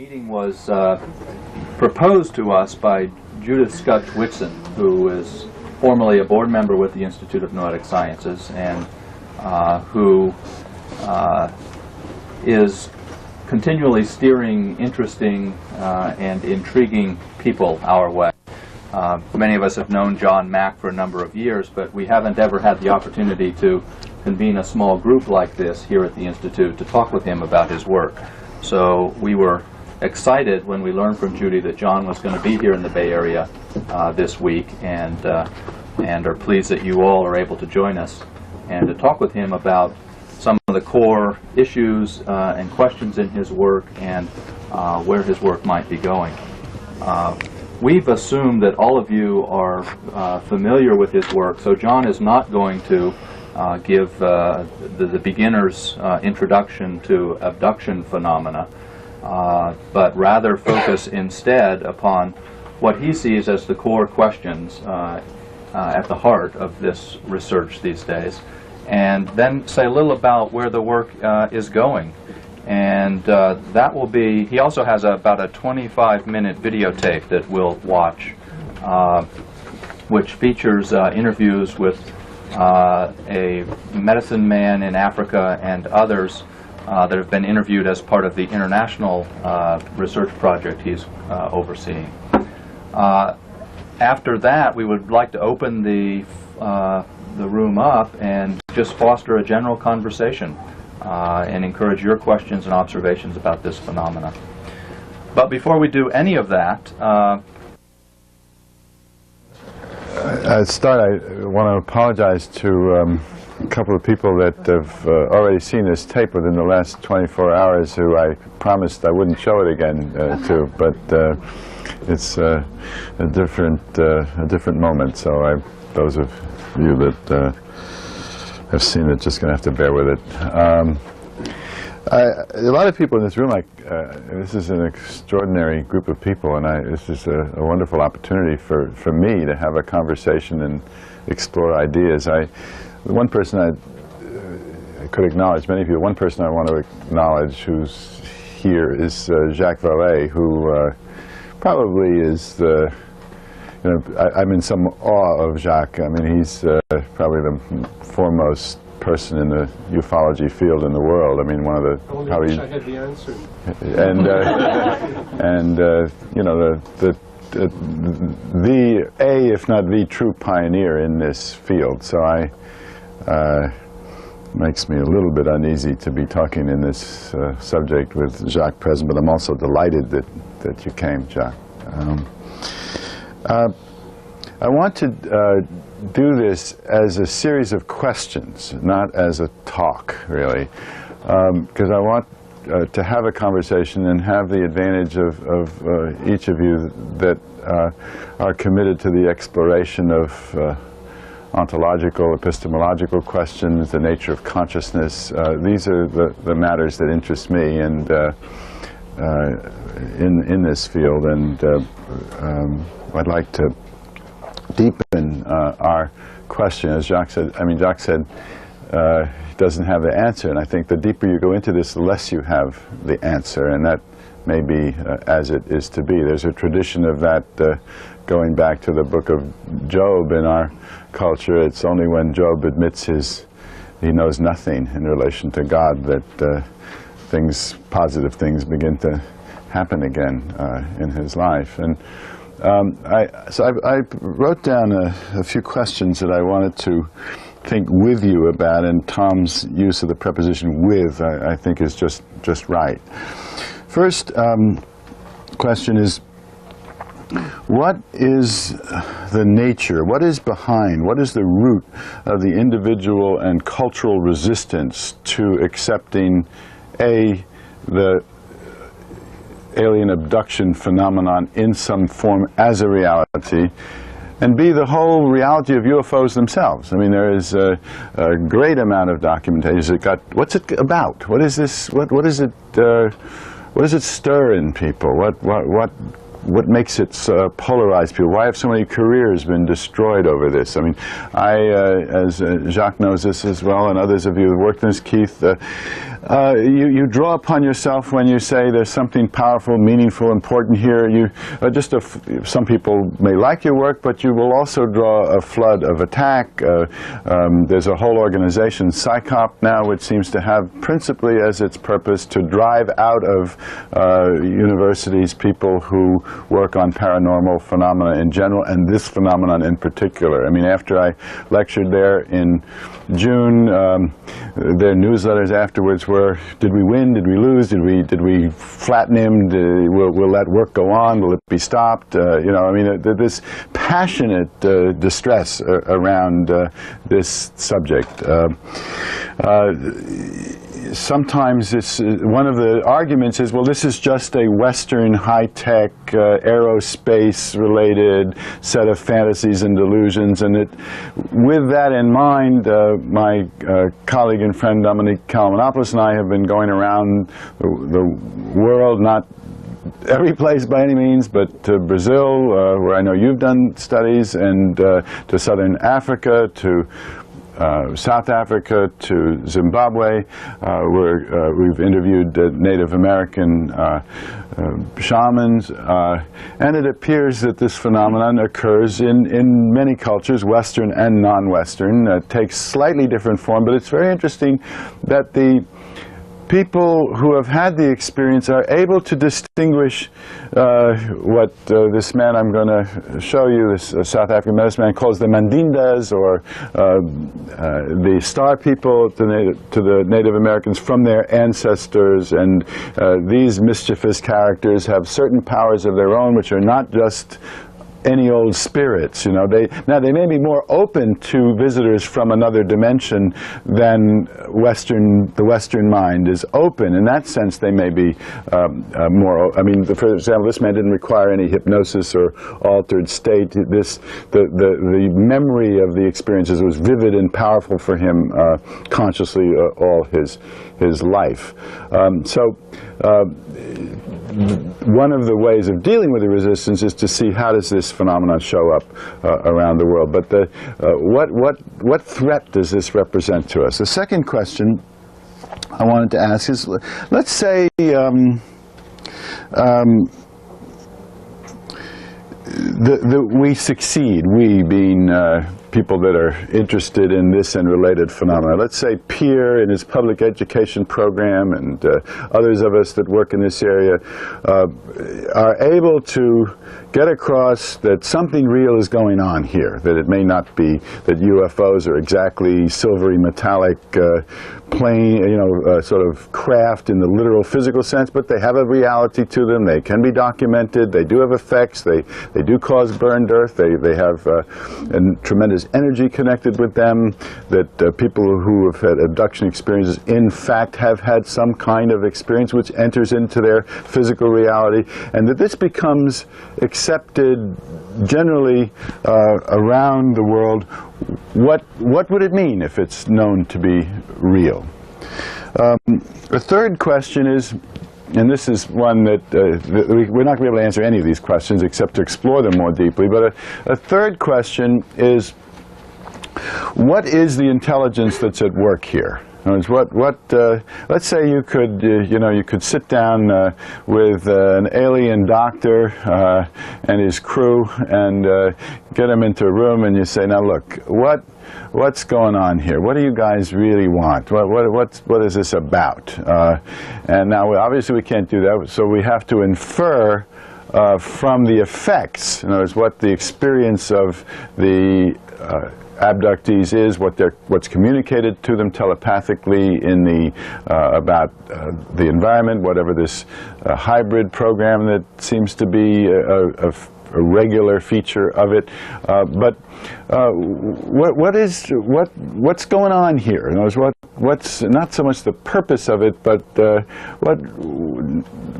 meeting was proposed to us by Judith Scutch-Whitson, who is formerly a board member with the Institute of Noetic Sciences and who is continually steering interesting and intriguing people our way. Many of us have known John Mack for a number of years, but we haven't ever had the opportunity to convene a small group like this here at the Institute to talk with him about his work. So we were excited when we learned from Judy that John was going to be here in the Bay Area this week, and are pleased that you all are able to join us and to talk with him about some of the core issues and questions in his work and where his work might be going. We've assumed that all of you are familiar with his work, so John is not going to give the beginner's introduction to abduction phenomena, but rather focus instead upon what he sees as the core questions at the heart of this research these days, and then say a little about where the work is going. And that will be, he also has about a 25-minute videotape that we'll watch, which features interviews with a medicine man in Africa and others that have been interviewed as part of the international research project he's overseeing. After that, we would like to open the room up and just foster a general conversation and encourage your questions and observations about this phenomena. But before we do any of that, I'd start, I want to apologize to a couple of people that have already seen this tape within the last 24 hours who I promised I wouldn't show it again to, but it's a different moment, so those of you that have seen it just going to have to bear with it. A lot of people in this room, this is an extraordinary group of people, and this is a wonderful opportunity for me to have a conversation and explore ideas. The one person I could acknowledge, many of you, one person I want to acknowledge who's here is Jacques Vallée, who probably is I'm in some awe of Jacques. I mean, he's probably the foremost person in the ufology field in the world. I mean, one of the... I wish I had the answer. If not the true pioneer in this field. So makes me a little bit uneasy to be talking in this subject with Jacques present, but I'm also delighted that you came, Jacques. I want to do this as a series of questions, not as a talk, really, because I want to have a conversation and have the advantage of each of you that are committed to the exploration of ontological, epistemological questions, the nature of consciousness. These are the matters that interest me and in this field, and I'd like to deepen our question. As Jacques said, Jacques said he doesn't have the answer, and I think the deeper you go into this, the less you have the answer, and that may be as it is to be. There's a tradition of that going back to the book of Job in our culture. It's only when Job admits he knows nothing in relation to God that positive things begin to happen again in his life. And I wrote down a few questions that I wanted to think with you about, and Tom's use of the preposition "with" I think is just right. First question is, what is the nature, what is behind, what is the root of the individual and cultural resistance to accepting the alien abduction phenomenon in some form as a reality, and B, the whole reality of UFOs themselves? I mean, there is a great amount of documentation. What's it about? What is this? What does it stir in people? What makes it polarize people? Why have so many careers been destroyed over this? I mean, as Jacques knows this as well, and others of you who have worked in this, Keith, you draw upon yourself when you say there's something powerful, meaningful, important here. Some people may like your work, but you will also draw a flood of attack. There's a whole organization, PsyCop now, which seems to have principally as its purpose to drive out of universities people who work on paranormal phenomena in general, and this phenomenon in particular. I mean, after I lectured there in June, their newsletters afterwards were, did we win, did we lose, did we flatten him, will that work go on, will it be stopped? You know, I mean, this passionate distress around this subject. Sometimes one of the arguments is, well, this is just a Western high-tech aerospace-related set of fantasies and delusions, and with that in mind, my colleague and friend Dominique Kalamanopoulos and I have been going around the world, not every place by any means, but to Brazil, where I know you've done studies, and to Southern Africa, to South Africa, to Zimbabwe, where we've interviewed Native American shamans, and it appears that this phenomenon occurs in many cultures, Western and non-Western. Takes slightly different form, but it's very interesting that the people who have had the experience are able to distinguish what this man I'm going to show you, this South African medicine man, calls the Mandindas, or the star people to the Native Americans from their ancestors. And these mischievous characters have certain powers of their own, which are not just any old spirits, you know. They may be more open to visitors from another dimension than the Western mind is open. In that sense, they may be more. I mean, for example, this man didn't require any hypnosis or altered state. The memory of the experiences was vivid and powerful for him consciously all his life. One of the ways of dealing with the resistance is to see how does this phenomenon show up around the world. But what threat does this represent to us? The second question I wanted to ask is, let's say we succeed, we being people that are interested in this and related phenomena. Let's say Pierre in his public education program and others of us that work in this area are able to get across that something real is going on here, that it may not be that UFOs are exactly silvery metallic plane, sort of craft in the literal physical sense, but they have a reality to them. They can be documented. They do have effects. They do cause burned earth. They have a tremendous energy connected with them, that people who have had abduction experiences in fact have had some kind of experience which enters into their physical reality, and that this becomes accepted generally around the world. What would it mean if it's known to be real? The third question is, and this is one that we're not going to be able to answer any of these questions except to explore them more deeply, but a third question is, what is the intelligence that's at work here? Let's say you could, you could sit down with an alien doctor and his crew and get him into a room, and you say, now look, what's going on here? What do you guys really want? What is this about? And now, obviously, we can't do that, so we have to infer from the effects, in other words, what the experience of the abductees is, what's communicated to them telepathically in about the environment, whatever this hybrid program that seems to be a regular feature of it. But what's going on here? In other words, what's not so much the purpose of it, but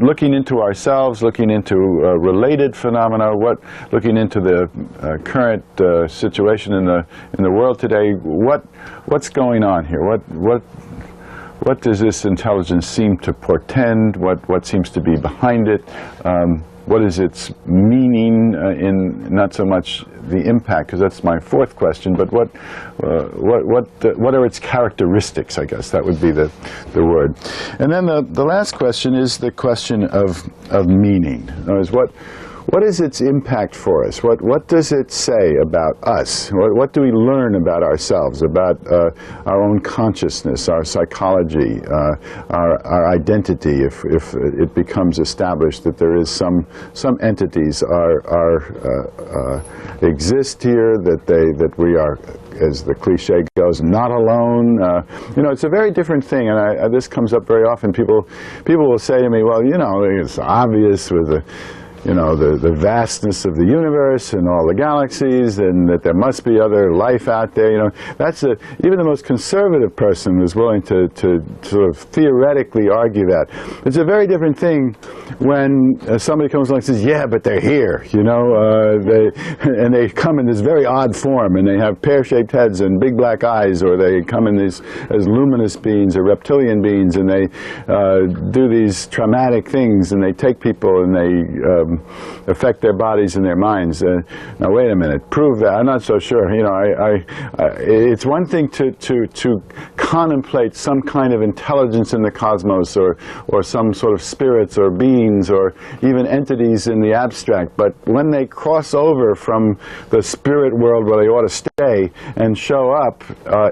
looking into ourselves, looking into related phenomena, looking into the current situation in the world today. What's going on here? What does this intelligence seem to portend? What seems to be behind it? what is its meaning in not so much the impact, because that's my fourth question, but what are its characteristics, I guess that would be the word. And then the last question is the question of meaning. In other words, what is its impact for us? What does it say about us? What do we learn about ourselves, about our own consciousness, our psychology, our identity, if it becomes established that there is some entities exist here, that we are, as the cliche goes, not alone. You know, it's a very different thing, and this comes up very often. People will say to me, well, you know, it's obvious with the vastness of the universe and all the galaxies, and that there must be other life out there. You know, that's even the most conservative person is willing to sort of theoretically argue that. It's a very different thing when somebody comes along and says, "Yeah, but they're here." You know, they come in this very odd form, and they have pear-shaped heads and big black eyes, or they come in these as luminous beings or reptilian beings, and they do these traumatic things, and they take people and they affect their bodies and their minds. Now wait a minute, prove that. I'm not so sure. You know, it's one thing to contemplate some kind of intelligence in the cosmos, or some sort of spirits or beings or even entities in the abstract, but when they cross over from the spirit world where they ought to stay and show up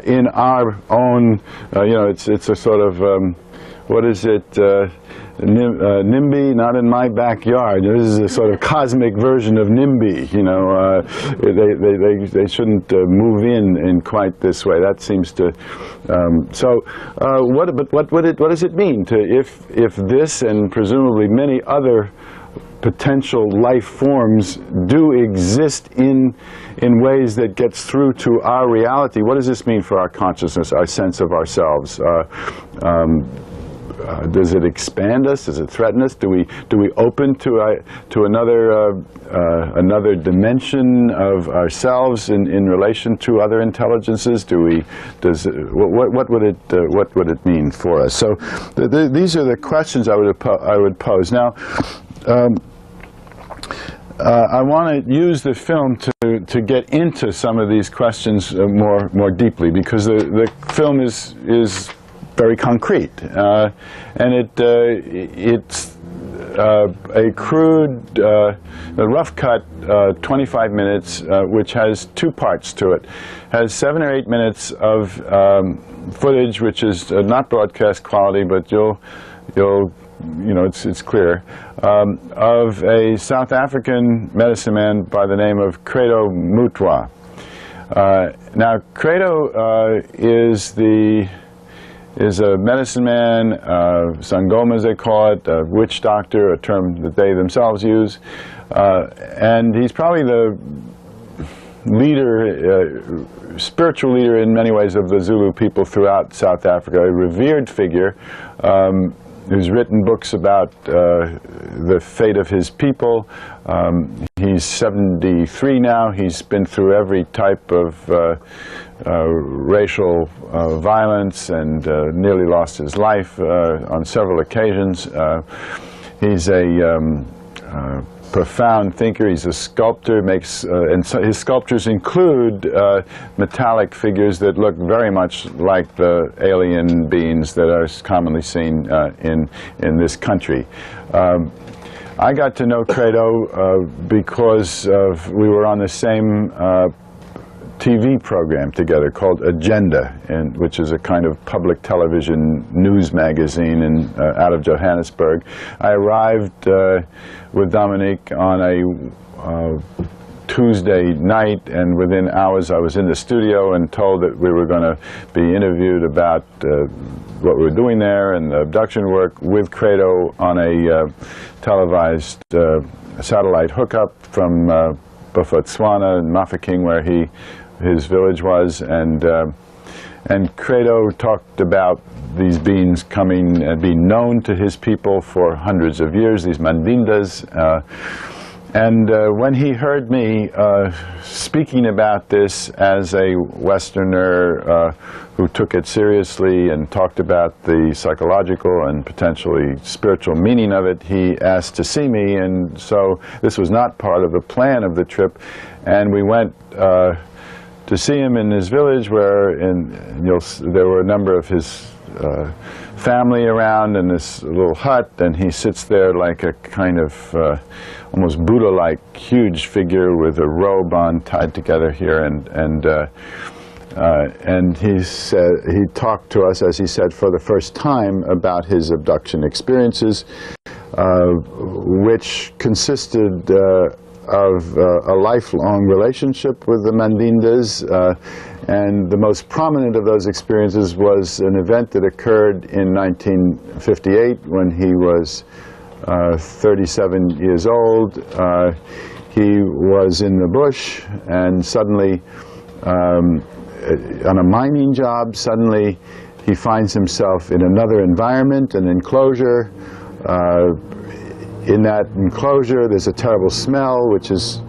in our own, you know, it's a sort of what is it? NIMBY, not in my backyard. This is a sort of cosmic version of NIMBY. You know, they shouldn't move in quite this way. That seems to. What does it mean to if this and presumably many other potential life forms do exist in ways that gets through to our reality? What does this mean for our consciousness, our sense of ourselves? Does it expand us? Does it threaten us? Do we open to another dimension of ourselves in relation to other intelligences? What would it mean for us? So these are the questions I would pose. Now, I want to use the film to get into some of these questions more deeply, because the film is very concrete, and it's a crude, rough cut, 25 minutes, which has two parts to it. Has 7 or 8 minutes of footage, which is not broadcast quality, but you'll you know, it's clear, of a South African medicine man by the name of Credo Mutwa. Now, Credo is a medicine man, Sangoma as they call it, a witch doctor, a term that they themselves use, and he's probably the leader, spiritual leader in many ways of the Zulu people throughout South Africa, a revered figure who's written books about the fate of his people. He's 73 now. He's been through every type of racial violence and nearly lost his life on several occasions. He's a profound thinker. He's a sculptor, and so his sculptures include metallic figures that look very much like the alien beings that are commonly seen in this country. I got to know Credo because we were on the same TV program together called Agenda, which is a kind of public television news magazine out of Johannesburg. I arrived with Dominique on a Tuesday night, and within hours I was in the studio and told that we were going to be interviewed about what we were doing there and the abduction work with Credo on a televised satellite hookup from Botswana and Mafeking, where his village was, and Credo talked about these beings coming and being known to his people for hundreds of years, these Mandindas. And when he heard me speaking about this as a Westerner who took it seriously and talked about the psychological and potentially spiritual meaning of it, he asked to see me, and so this was not part of the plan of the trip, and we went to see him in his village, where there were a number of his family around in this little hut, and he sits there like a kind of almost Buddha-like huge figure with a robe on, tied together here, and he talked to us, as he said, for the first time about his abduction experiences, which consisted of a lifelong relationship with the Mandindas, and the most prominent of those experiences was an event that occurred in 1958 when he was 37 years old. He was in the bush, and suddenly, on a mining job, suddenly he finds himself in another environment, an enclosure. In that enclosure, there's a terrible smell, which is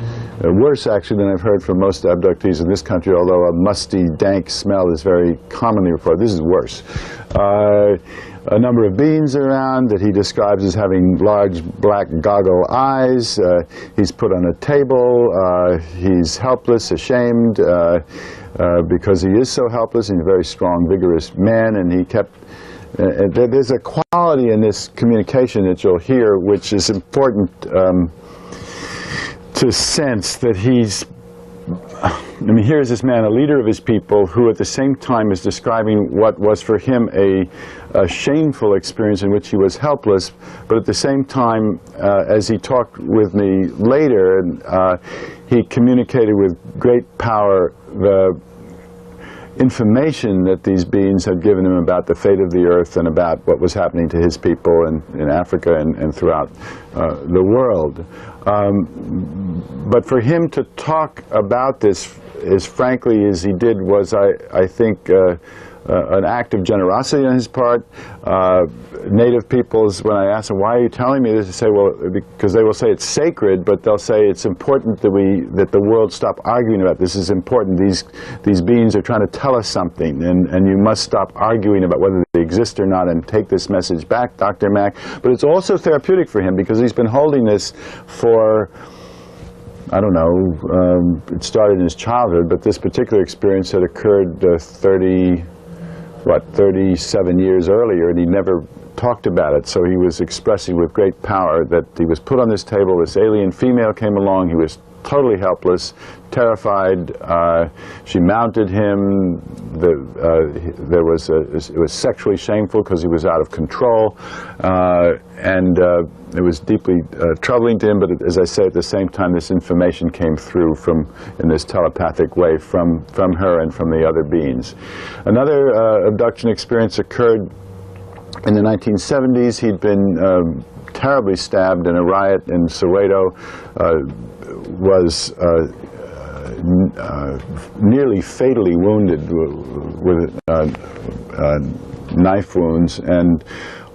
worse, actually, than I've heard from most abductees in this country, although a musty, dank smell is very commonly reported. This is worse. A number of beings around that he describes as having large black goggle eyes. He's put on a table. He's helpless, ashamed, because he is so helpless. He's a very strong, vigorous man, and he kept... there's a quality in this communication that you'll hear which is important to sense that he's... I mean, here's this man, a leader of his people, who at the same time is describing what was for him a shameful experience in which he was helpless, but at the same time, as he talked with me later, he communicated with great power the information that these beings had given him about the fate of the earth and about what was happening to his people in Africa and throughout the world. But for him to talk about this as frankly as he did was, I think, an act of generosity on his part. Native peoples, when I ask them, why are you telling me this, they say, well, because they will say it's sacred, but they'll say it's important that the world stop arguing about this. This is important. These beings are trying to tell us something, and you must stop arguing about whether they exist or not and take this message back, Dr. Mack. But it's also therapeutic for him because he's been holding this for, I don't know, it started in his childhood, but this particular experience had occurred 37 years earlier, and he never talked about it. So he was expressing with great power that he was put on this table, this alien female came along, he was totally helpless, terrified. She mounted him. It was sexually shameful because he was out of control, and it was deeply troubling to him. But as I say, at the same time, this information came through in this telepathic way from her and from the other beings. Another abduction experience occurred in the 1970s. He'd been terribly stabbed in a riot in Soweto, was nearly fatally wounded with knife wounds, and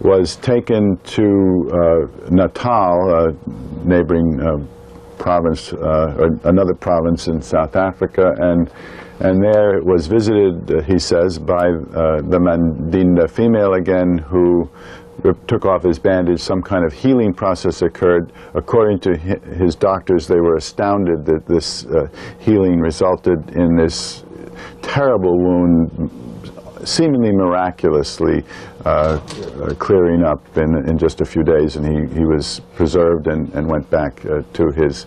was taken to Natal, a neighboring province, or another province in South Africa, and there was visited, he says, by the Mandinda female again, who took off his bandage. Some kind of healing process occurred. According to his doctors, they were astounded that this healing resulted in this terrible wound seemingly miraculously clearing up in just a few days, and he was preserved and went back to his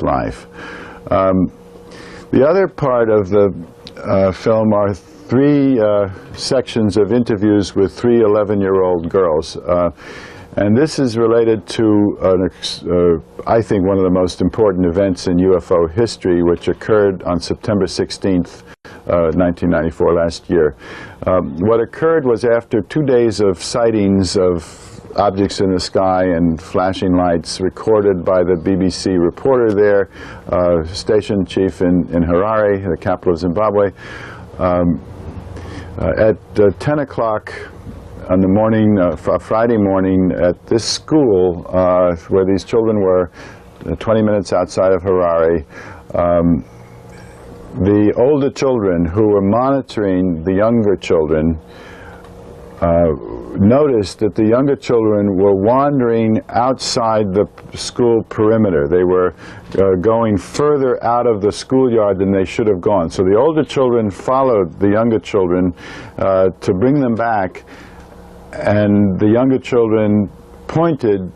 life. The other part of the film are three sections of interviews with three 11-year-old girls. And this is related to, I think, one of the most important events in UFO history, which occurred on September 16th, 1994, last year. What occurred was, after 2 days of sightings of objects in the sky and flashing lights recorded by the BBC reporter there, station chief in Harare, the capital of Zimbabwe, at 10 o'clock on the morning, Friday morning, at this school where these children were, 20 minutes outside of Harare, the older children who were monitoring the younger children noticed that the younger children were wandering outside the school perimeter. They were going further out of the schoolyard than they should have gone. So the older children followed the younger children to bring them back, and the younger children pointed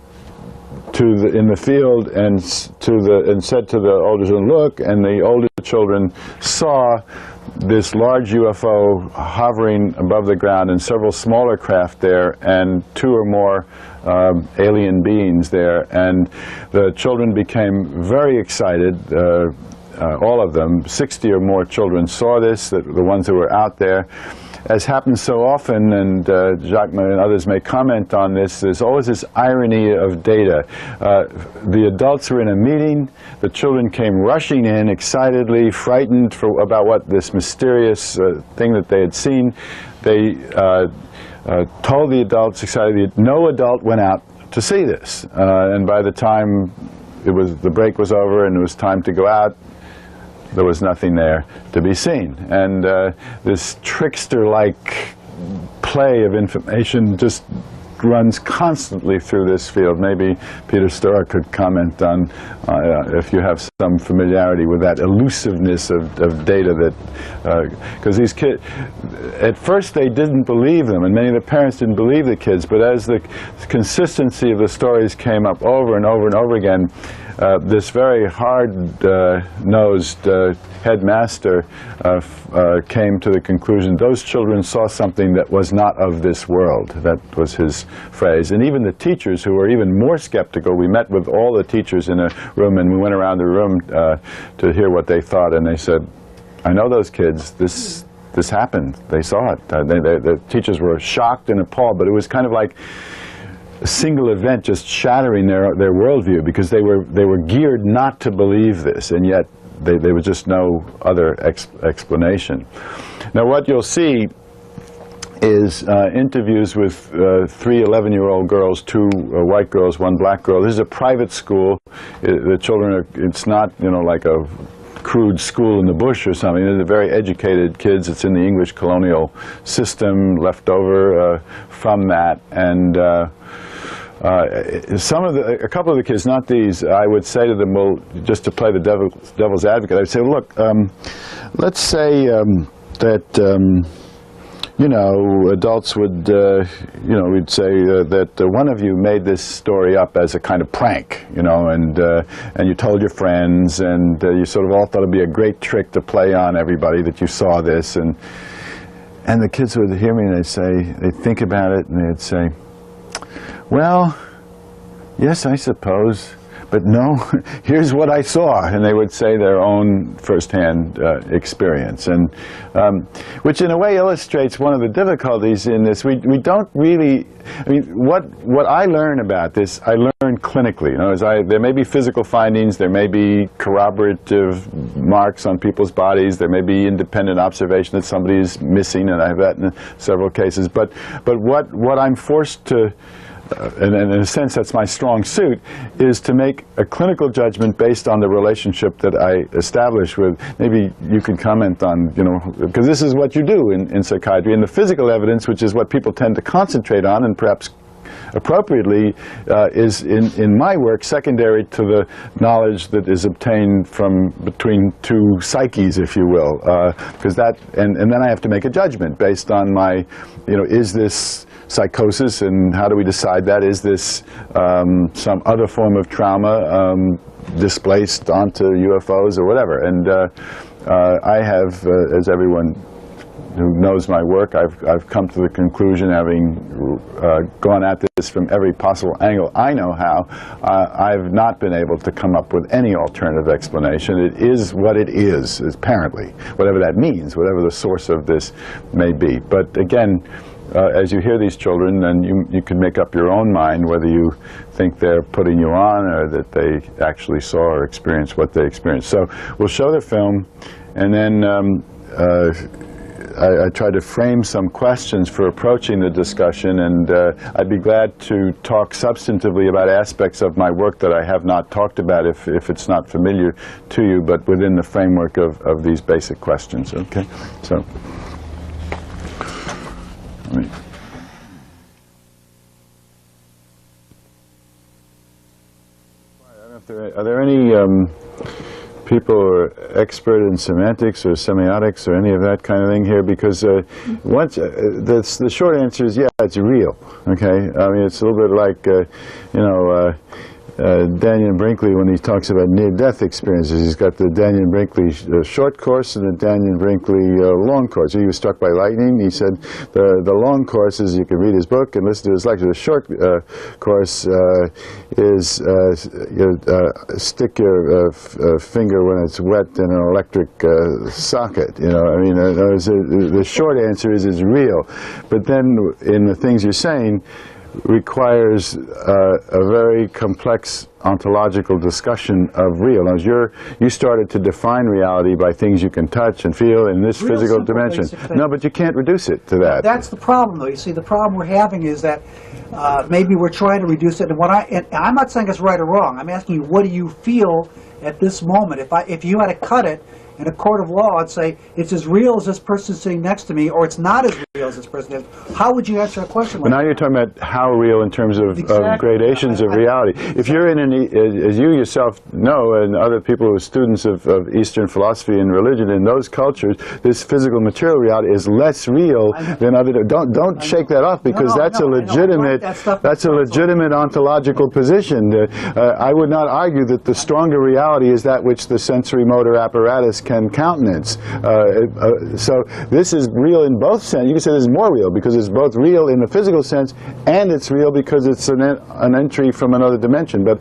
in the field and said to the older children, "Look," and the older children saw this large UFO hovering above the ground and several smaller craft there and 2 or more alien beings there. And the children became very excited, all of them. 60 or more children saw this, the ones who were out there. As happens so often, and Jacques and others may comment on this, there's always this irony of data. The adults were in a meeting, the children came rushing in excitedly, frightened about what this mysterious thing that they had seen. They told the adults excitedly, no adult went out to see this. And by the time the break was over and it was time to go out, there was nothing there to be seen. And this trickster-like play of information just runs constantly through this field. Maybe Peter Storer could comment on if you have some familiarity with that elusiveness of data that, because these kids, at first they didn't believe them, and many of the parents didn't believe the kids, but as the consistency of the stories came up over and over and over again, this very hard-nosed headmaster came to the conclusion those children saw something that was not of this world. That was his phrase. And even the teachers, who were even more skeptical, we met with all the teachers in a room, and we went around the room to hear what they thought, and they said, "I know those kids. This happened. They saw it." The teachers were shocked and appalled, but it was kind of like a single event just shattering their worldview, because they were geared not to believe this, and yet there was just no other explanation. Now what you'll see is interviews with 3 11-year-old girls, 2 white girls, 1 black girl. This is a private school. The children are, it's not, you know, like a crude school in the bush or something. They're very educated kids. It's in the English colonial system, left over from that. And a couple of the kids, not these, I would say to them, well, just to play the devil's advocate, I'd say, look, let's say that you know, adults would, you know, we'd say that one of you made this story up as a kind of prank, you know, and you told your friends, and you sort of all thought it'd be a great trick to play on everybody that you saw this, and the kids would hear me and they'd think about it, and they'd say, well, yes, I suppose, but no, here's what I saw. And they would say their own first-hand experience, and which in a way illustrates one of the difficulties in this. We don't really, I mean, what I learn about this, I learn clinically. You know, there may be physical findings, there may be corroborative marks on people's bodies, there may be independent observation that somebody is missing, and I have that in several cases. But what I'm forced to, and in a sense that's my strong suit, is to make a clinical judgment based on the relationship that I establish with, maybe you can comment on, you know, because this is what you do in psychiatry, and the physical evidence, which is what people tend to concentrate on, and perhaps appropriately, is in my work secondary to the knowledge that is obtained from between 2 psyches, if you will, because that, and then I have to make a judgment based on my, you know, is this psychosis, and how do we decide that? Is this some other form of trauma displaced onto UFOs or whatever? And I have, as everyone who knows my work, I've come to the conclusion, having gone at this from every possible angle I know how, I've not been able to come up with any alternative explanation. It is what it is, apparently, whatever that means, whatever the source of this may be. But again, as you hear these children, then you can make up your own mind whether you think they're putting you on or that they actually saw or experienced what they experienced. So we'll show the film, and then I tried to frame some questions for approaching the discussion, and I'd be glad to talk substantively about aspects of my work that I have not talked about if it's not familiar to you, but within the framework of these basic questions. Okay, so let me. Are there any people who are expert in semantics or semiotics or any of that kind of thing here? Because once the short answer is yeah, it's real. Okay, I mean it's a little bit like you know. Daniel Brinkley, when he talks about near-death experiences, he's got the Daniel Brinkley short course and the Daniel Brinkley long course. He was struck by lightning. He said the long course is you can read his book and listen to his lecture. The short course is stick your finger when it's wet in an electric socket. You know, I mean, the short answer is it's real. But then in the things you're saying, requires a very complex ontological discussion of real. Now, you started to define reality by things you can touch and feel in this Real physical simple, dimension. No, but you can't reduce it to that. That's the problem, though. You see, the problem we're having is that maybe we're trying to reduce it. And I'm not saying it's right or wrong. I'm asking you, what do you feel at this moment? If you had to cut it in a court of law and say it's as real as this person sitting next to me, or it's not as real as this person is, how would you answer a question like that? But now you're talking about how real in terms of, Exactly. of gradations of reality. If you're in as you yourself know, and other people who are students of Eastern philosophy and religion, in those cultures, this physical material reality is less real than other. Don't shake that off, because that's a legitimate ontological position. I would not argue that the stronger reality is that which the sensory motor apparatus can countenance. So this is real in both sense. You can say this is more real because it's both real in the physical sense and it's real because it's an entry from another dimension. But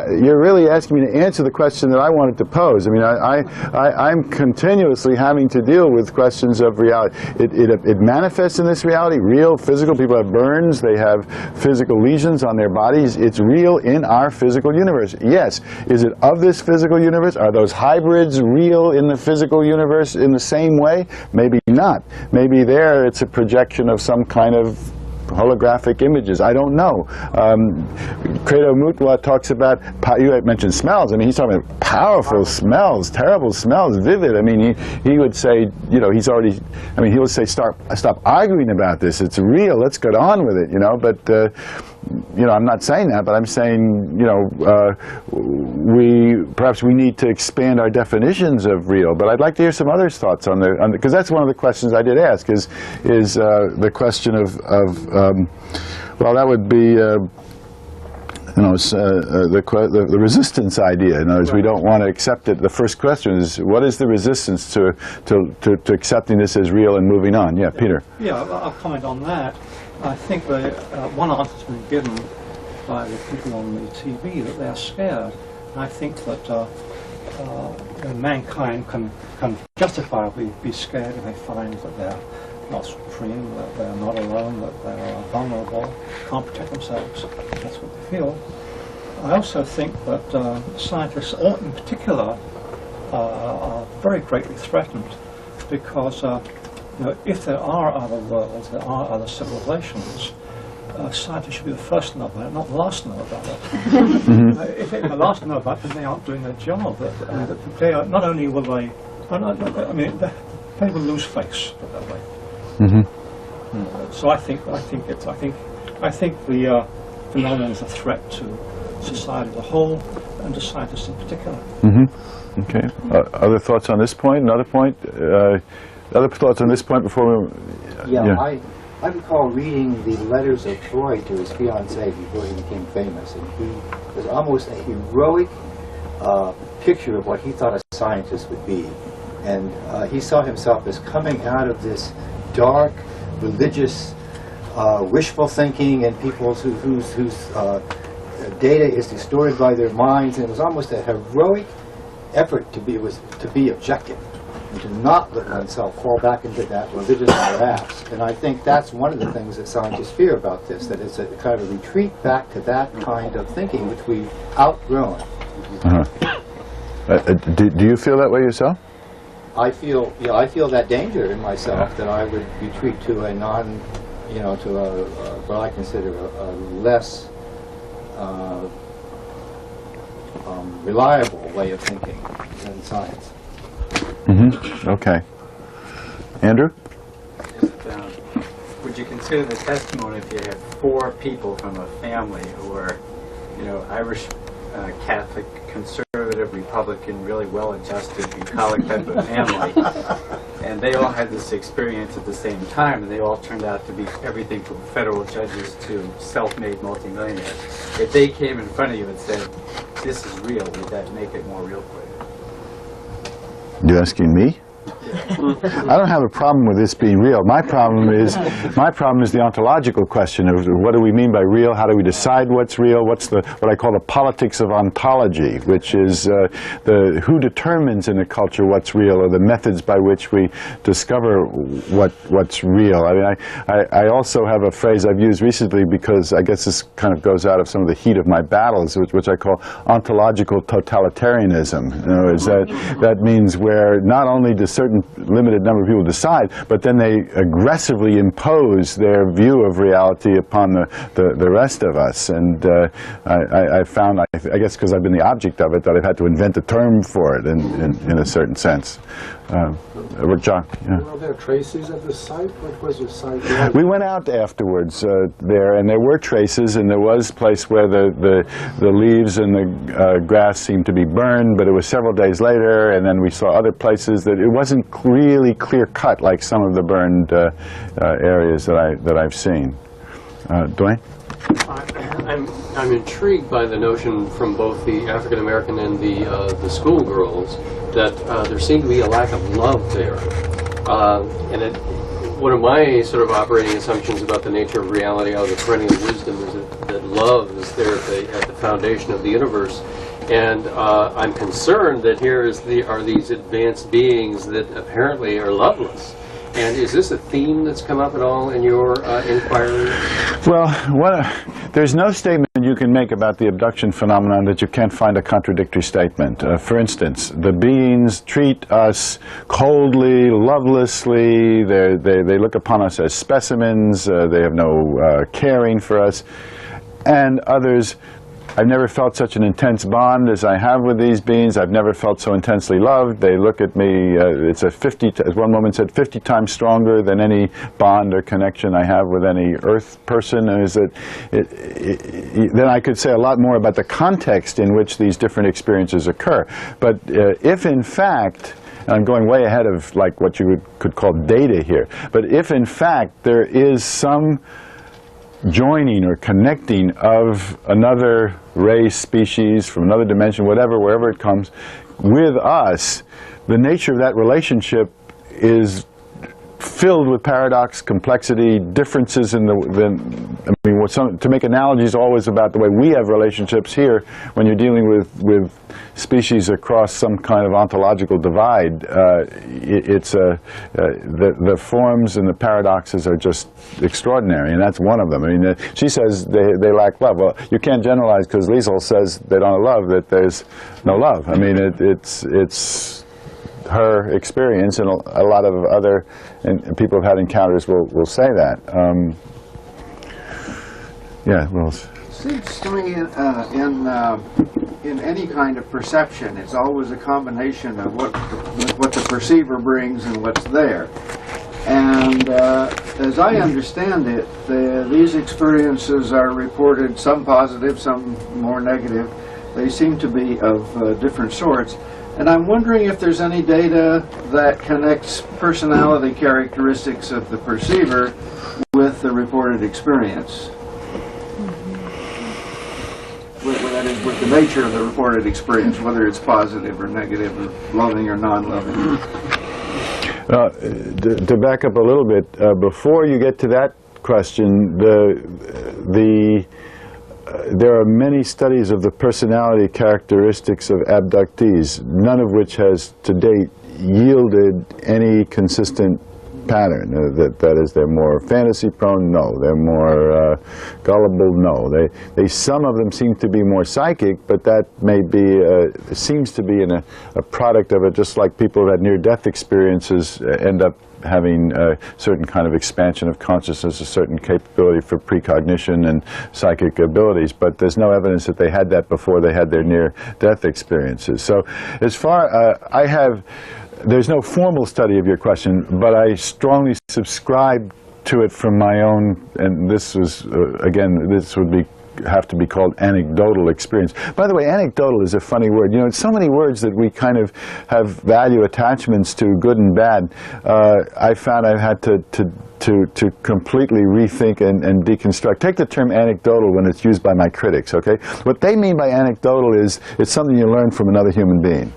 you're really asking me to answer the question that I wanted to pose. I mean, I'm continuously having to deal with questions of reality. It manifests in this reality, real physical. People have burns, they have physical lesions on their bodies. It's real in our physical universe. Yes. Is it of this physical universe? Are those hybrids real in the physical universe in the same way? Maybe not. Maybe there it's a projection of some kind of holographic images. I don't know. Credo Mutwa talks about, you had mentioned smells. I mean, he's talking about powerful smells, terrible smells, vivid. I mean, he would say, you know, he would say, stop arguing about this. It's real. Let's get on with it, you know. But, you know, I'm not saying that, but I'm saying, you know, perhaps we need to expand our definitions of real. But I'd like to hear some others' thoughts on because that's one of the questions I did ask, is the question of well, that would be, you know, the resistance idea. In other words, we don't want to accept it. The first question is, what is the resistance to accepting this as real and moving on? Yeah, Peter. Yeah, I'll comment on that. I think one answer has been given by the people on the TV, that they're scared. And I think that mankind can justifiably be scared if they find that they're not supreme, that they're not alone, that they're vulnerable, can't protect themselves. That's what they feel. I also think that scientists, in particular, are very greatly threatened because you know, if there are other worlds, there are other civilizations, scientists should be the first to know about it, not the last to know about it. If they're the last to know about it, then they aren't doing their job. They are, not only will they, I mean, they will lose face, put it that way. So I think the phenomenon is a threat to society as a whole and to scientists in particular. Okay. Other thoughts on this point? Another point? Other thoughts on this point before we... Yeah. I recall reading the letters of Freud to his fiancée before he became famous, and he was almost a heroic picture of what he thought a scientist would be. And he saw himself as coming out of this dark, religious, wishful thinking, and people whose data is distorted by their minds, and it was almost a heroic effort to be objective, and to not let oneself fall back into that religious morass. And I think that's one of the things that scientists fear about this, that it's a kind of retreat back to that kind of thinking which we've outgrown. Do you feel that way yourself? I feel, I feel that danger in myself that I would retreat to a what I consider a less reliable way of thinking than science. Mm-hmm. Okay. Andrew? Would you consider the testimony if you had 4 people from a family who are, Irish, Catholic, conservative, Republican, really well-adjusted, bucolic type of family, and they all had this experience at the same time, and they all turned out to be everything from federal judges to self-made multimillionaires. If they came in front of you and said, "This is real," would that make it more real for you? You asking me? I don't have a problem with this being real. My problem is the ontological question of what do we mean by real? How do we decide what's real? What's what I call the politics of ontology, which is who determines in a culture what's real, or the methods by which we discover what's real. I mean, I also have a phrase I've used recently because I guess this kind of goes out of some of the heat of my battles, which I call ontological totalitarianism. In other words, that means where not only does certain limited number of people decide, but then they aggressively impose their view of reality upon the rest of us. And I found, I guess because I've been the object of it, that I've had to invent a term for it in a certain sense. John? Yeah. Were there traces of the site? What was the site like? We went out afterwards there, and there were traces, and there was a place where the leaves and the grass seemed to be burned, but it was several days later, and then we saw other places that it wasn't really clear-cut like some of the burned areas that I've seen. Dwayne? I'm intrigued by the notion from both the African American and the schoolgirls that there seemed to be a lack of love there, and one of my sort of operating assumptions about the nature of reality out of the perennial wisdom is that love is there at the foundation of the universe. And I'm concerned that here are these advanced beings that apparently are loveless. And is this a theme that's come up at all in your inquiry? Well, there's no statement you can make about the abduction phenomenon that you can't find a contradictory statement. For instance, the beings treat us coldly, lovelessly. They look upon us as specimens. They have no caring for us. And others, I've never felt such an intense bond as I have with these beings. I've never felt so intensely loved. They look at me, it's as one woman said, 50 times stronger than any bond or connection I have with any Earth person. Then I could say a lot more about the context in which these different experiences occur. But if in fact, and I'm going way ahead of like what you could call data here, but if in fact there is some joining or connecting of another race, species, from another dimension, whatever, wherever it comes, with us, the nature of that relationship is filled with paradox, complexity, differences in to make analogies always about the way we have relationships here when you're dealing with species across some kind of ontological divide. The forms and the paradoxes are just extraordinary, and that's one of them. I mean, she says they lack love. Well, you can't generalize because Liesel says they don't have love, that there's no love. I mean, it's her experience, and a lot of other people who've had encounters will say that. Yeah, Wills. Seems to me in any kind of perception, it's always a combination of what the perceiver brings and what's there. And as I understand it, these experiences are reported, some positive, some more negative. They seem to be of different sorts. And I'm wondering if there's any data that connects personality characteristics of the perceiver with the reported experience. That is, with the nature of the reported experience, whether it's positive or negative, or loving or non-loving. To back up a little bit, before you get to that question, there are many studies of the personality characteristics of abductees, none of which has to date yielded any consistent pattern. That is, they're more fantasy prone? No. They're more gullible? No. Some of them seem to be more psychic, but that may be, seems to be a product of it, just like people who had near-death experiences end up having a certain kind of expansion of consciousness, a certain capability for precognition and psychic abilities, but there's no evidence that they had that before they had their near-death experiences. So as far, there's no formal study of your question, but I strongly subscribe to it from my own, and this was, again, this would have to be called anecdotal experience. By the way, anecdotal is a funny word. You know, it's so many words that we kind of have value attachments to, good and bad. I found I've had to completely rethink and deconstruct. Take the term anecdotal when it's used by my critics, okay? What they mean by anecdotal is it's something you learn from another human being.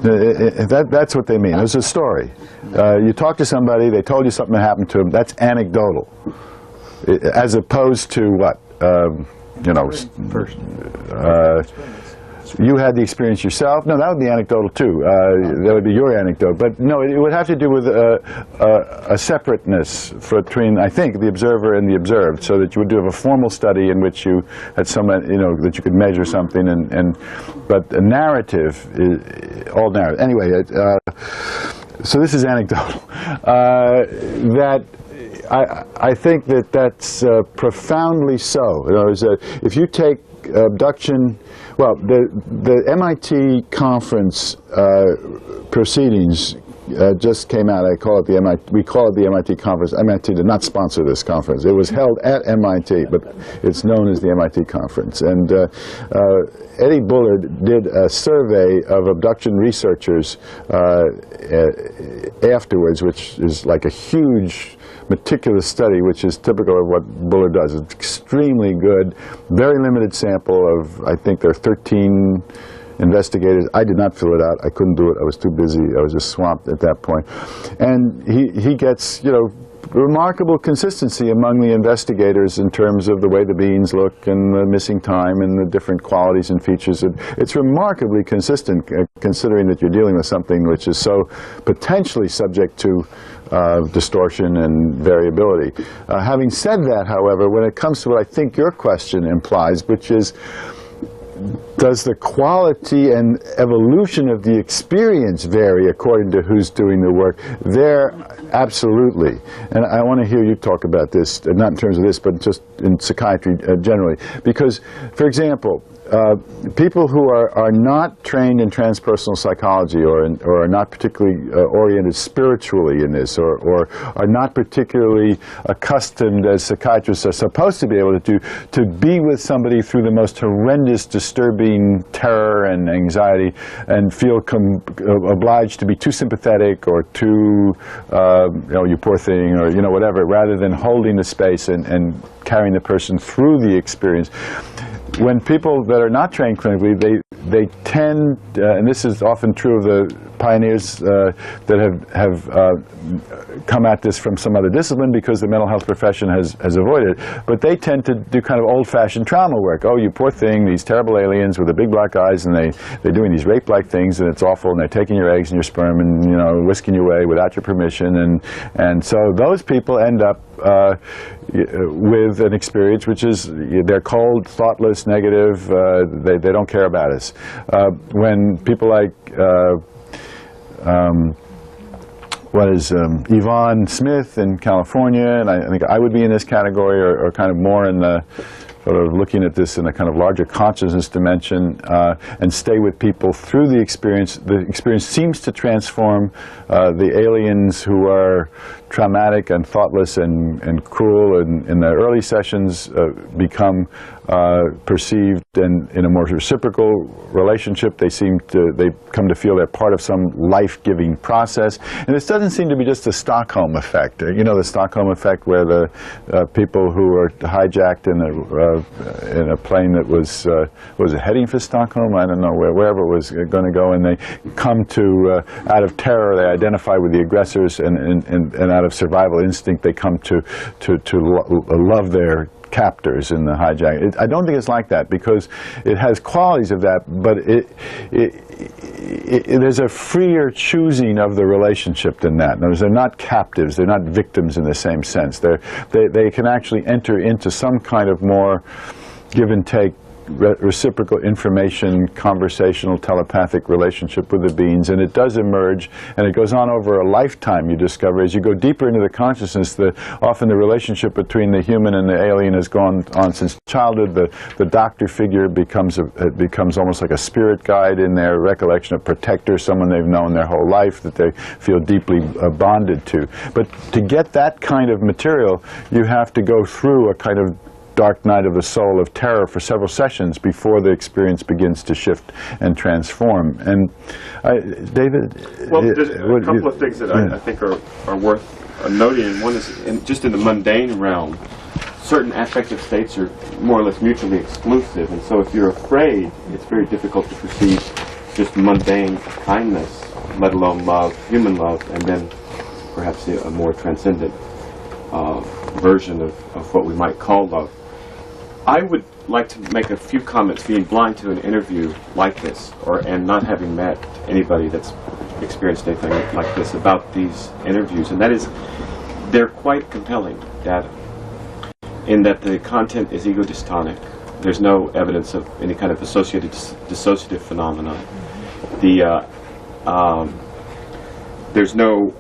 That's what they mean. It's a story. You talk to somebody, they told you something that happened to them, that's anecdotal. As opposed to what? You know, you had the experience yourself. No, that would be anecdotal too. That would be your anecdote. But no, it would have to do with a separateness between, I think, the observer and the observed, so that you would do a formal study in which you had some, you know, that you could measure something, but a narrative is all narrative. Anyway, so this is anecdotal. I think that's profoundly so. In other words, if you take abduction, well, the MIT conference proceedings just came out. We call it the MIT conference. MIT did not sponsor this conference. It was held at MIT, but it's known as the MIT conference. And Eddie Bullard did a survey of abduction researchers afterwards, which is like a huge, meticulous study, which is typical of what Bullard does. It's extremely good, very limited sample of, I think there are 13 investigators. I did not fill it out. I couldn't do it. I was too busy. I was just swamped at that point. And he gets, you know, remarkable consistency among the investigators in terms of the way the beings look and the missing time and the different qualities and features. It's remarkably consistent, considering that you're dealing with something which is so potentially subject to distortion and variability. Having said that, however, when it comes to what I think your question implies, which is, does the quality and evolution of the experience vary according to who's doing the work? There, absolutely. And I want to hear you talk about this, not in terms of this, but just in psychiatry generally. Because, for example, people who are not trained in transpersonal psychology or are not particularly oriented spiritually in this, or are not particularly accustomed, as psychiatrists are supposed to be able to do, to be with somebody through the most horrendous, disturbing terror and anxiety, and feel obliged to be too sympathetic or too, you know, you poor thing, or, you know, whatever, rather than holding the space and carrying the person through the experience. When people that are not trained clinically, they tend, and this is often true of the pioneers that have come at this from some other discipline, because the mental health profession has avoided it, but they tend to do kind of old-fashioned trauma work. Oh, you poor thing, these terrible aliens with the big black eyes, and they're doing these rape-like things, and it's awful, and they're taking your eggs and your sperm and, you know, whisking you away without your permission, and so those people end up with an experience which is, they're cold, thoughtless, negative, they don't care about us. When people like Yvonne Smith in California, and I think I would be in this category, or kind of more in the sort of looking at this in a kind of larger consciousness dimension, and stay with people through the experience. The experience seems to transform the aliens who are traumatic and thoughtless and cruel in the early sessions become perceived, and in a more reciprocal relationship they come to feel they're part of some life-giving process. And this doesn't seem to be just a Stockholm effect. You know, the Stockholm effect, where the people who were hijacked in a plane that was it heading for Stockholm? I don't know, wherever it was going to go, and they come to out of terror they identify with the aggressors, and out of survival instinct they come to love their captors in the hijack. I don't think it's like that, because it has qualities of that, but there's a freer choosing of the relationship than that. In other words, they're not captives, they're not victims in the same sense. They can actually enter into some kind of more give and take, reciprocal information, conversational, telepathic relationship with the beings, and it does emerge, and it goes on over a lifetime. You discover as you go deeper into the consciousness that often the relationship between the human and the alien has gone on since childhood. The doctor figure becomes almost like a spirit guide in their recollection, a protector, someone they've known their whole life that they feel deeply bonded to. But to get that kind of material, you have to go through a kind of dark night of the soul of terror for several sessions before the experience begins to shift and transform. And David? Well, there's a couple of things that I think are worth noting. One is just in the mundane realm, certain affective states are more or less mutually exclusive, and so if you're afraid, it's very difficult to perceive just mundane kindness, let alone love, human love, and then perhaps a more transcendent version of what we might call love. I would like to make a few comments, being blind to an interview like this, and not having met anybody that's experienced anything like this, about these interviews, and that is, they're quite compelling data, in that the content is ego-dystonic. There's no evidence of any kind of associated dissociative phenomena. There's no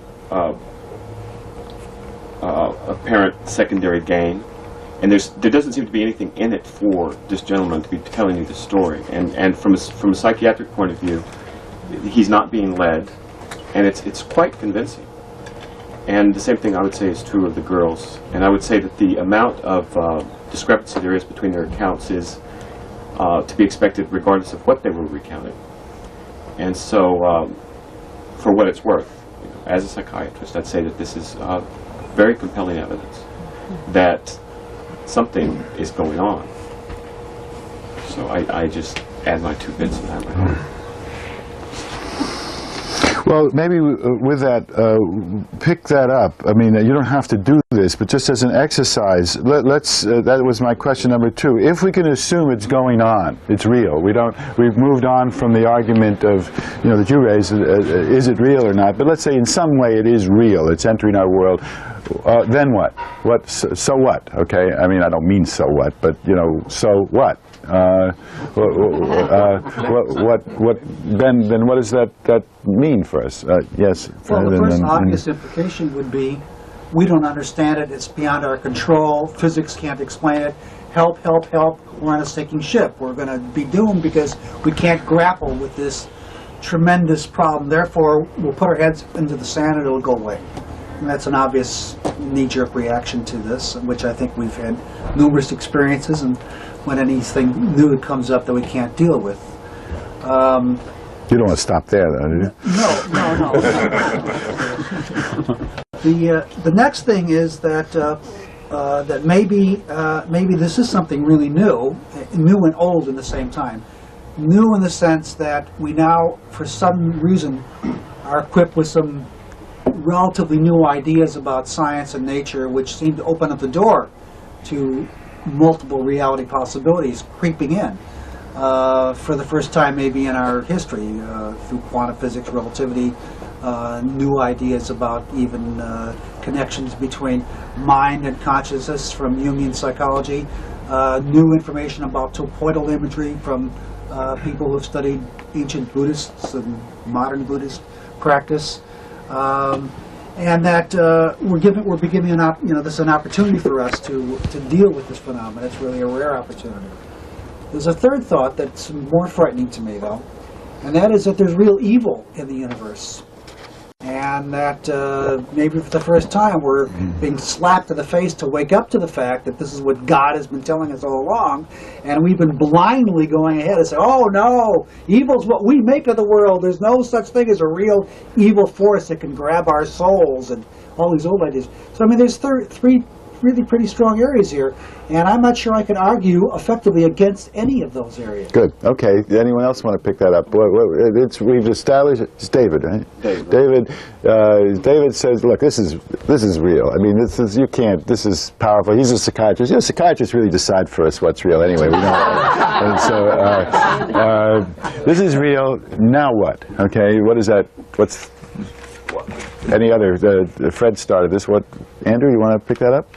apparent secondary gain. And there doesn't seem to be anything in it for this gentleman to be telling you the story. And from a psychiatric point of view, he's not being led, and it's quite convincing. And the same thing I would say is true of the girls. And I would say that the amount of discrepancy there is between their accounts is to be expected regardless of what they were recounting. And so, for what it's worth, as a psychiatrist, I'd say that this is very compelling evidence that something is going on. So I just add my 2 bits in that way. Well, maybe with that, pick that up. I mean, you don't have to do this, but just as an exercise, that was my question number 2. If we can assume it's going on, it's real. We've moved on from the argument of, that you raised, is it real or not? But let's say in some way it is real. It's entering our world. Then what? So what? Okay. I mean, I don't mean so what, but so what? Then what does that mean for us? Yes. Well, the first obvious implication would be we don't understand it. It's beyond our control. Physics can't explain it. Help! Help! Help! We're on a sinking ship. We're going to be doomed because we can't grapple with this tremendous problem. Therefore, we'll put our heads into the sand and it'll go away. And that's an obvious knee-jerk reaction to this, which I think we've had numerous experiences, and when anything new comes up that we can't deal with. You don't want to stop there, though, do you? No. The next thing is that that maybe this is something really new and old in the same time. New in the sense that we now, for some reason, are equipped with some relatively new ideas about science and nature, which seem to open up the door to multiple reality possibilities creeping in for the first time maybe in our history, through quantum physics, relativity, new ideas about even connections between mind and consciousness from Jungian psychology, new information about topoidal imagery from people who have studied ancient Buddhists and modern Buddhist practice. And that we're beginning this is an opportunity for us to deal with this phenomenon. It's really a rare opportunity. There's a third thought that's more frightening to me, though, and that is that there's real evil in the universe, and that maybe for the first time we're being slapped in the face to wake up to the fact that this is what God has been telling us all along, and we've been blindly going ahead and say, oh no, evil's what we make of the world. There's no such thing as a real evil force that can grab our souls, and all these old ideas. So I mean, there's three really pretty strong areas here, and I'm not sure I can argue effectively against any of those areas. Good. Okay. Anyone else want to pick that up? We've established. It's David, right? David. David says, "Look, this is real. I mean, this is This is powerful. He's a psychiatrist. You know, psychiatrists really decide for us what's real anyway. We know. And so this is real. Now what? Okay. What is that? What's any other? Fred started this. What? Andrew, you want to pick that up?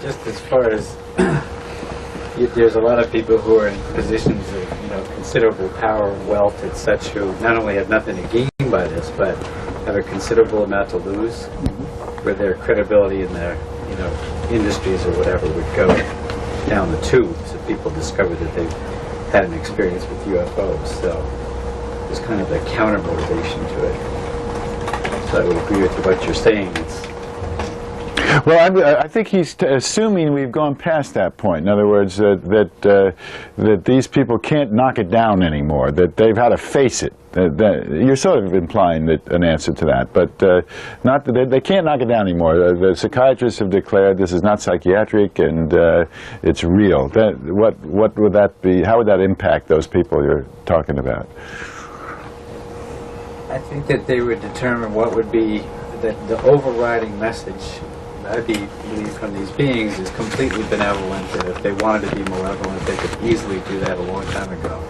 Just as far as there's a lot of people who are in positions of considerable power, wealth, and such, who not only have nothing to gain by this, but have a considerable amount to lose, where their credibility in their industries or whatever would go down the tubes if people discover that they've had an experience with UFOs. So there's kind of a counter motivation to it. So I would agree with what you're saying. Well, I think he's assuming we've gone past that point. In other words, that these people can't knock it down anymore, that they've had to face it. You're sort of implying an answer to that, but not that they can't knock it down anymore. The psychiatrists have declared this is not psychiatric and it's real. What would that be? How would that impact those people you're talking about? I think that they would determine what would be the overriding message. I believe from these beings is completely benevolent, and if they wanted to be malevolent, they could easily do that a long time ago.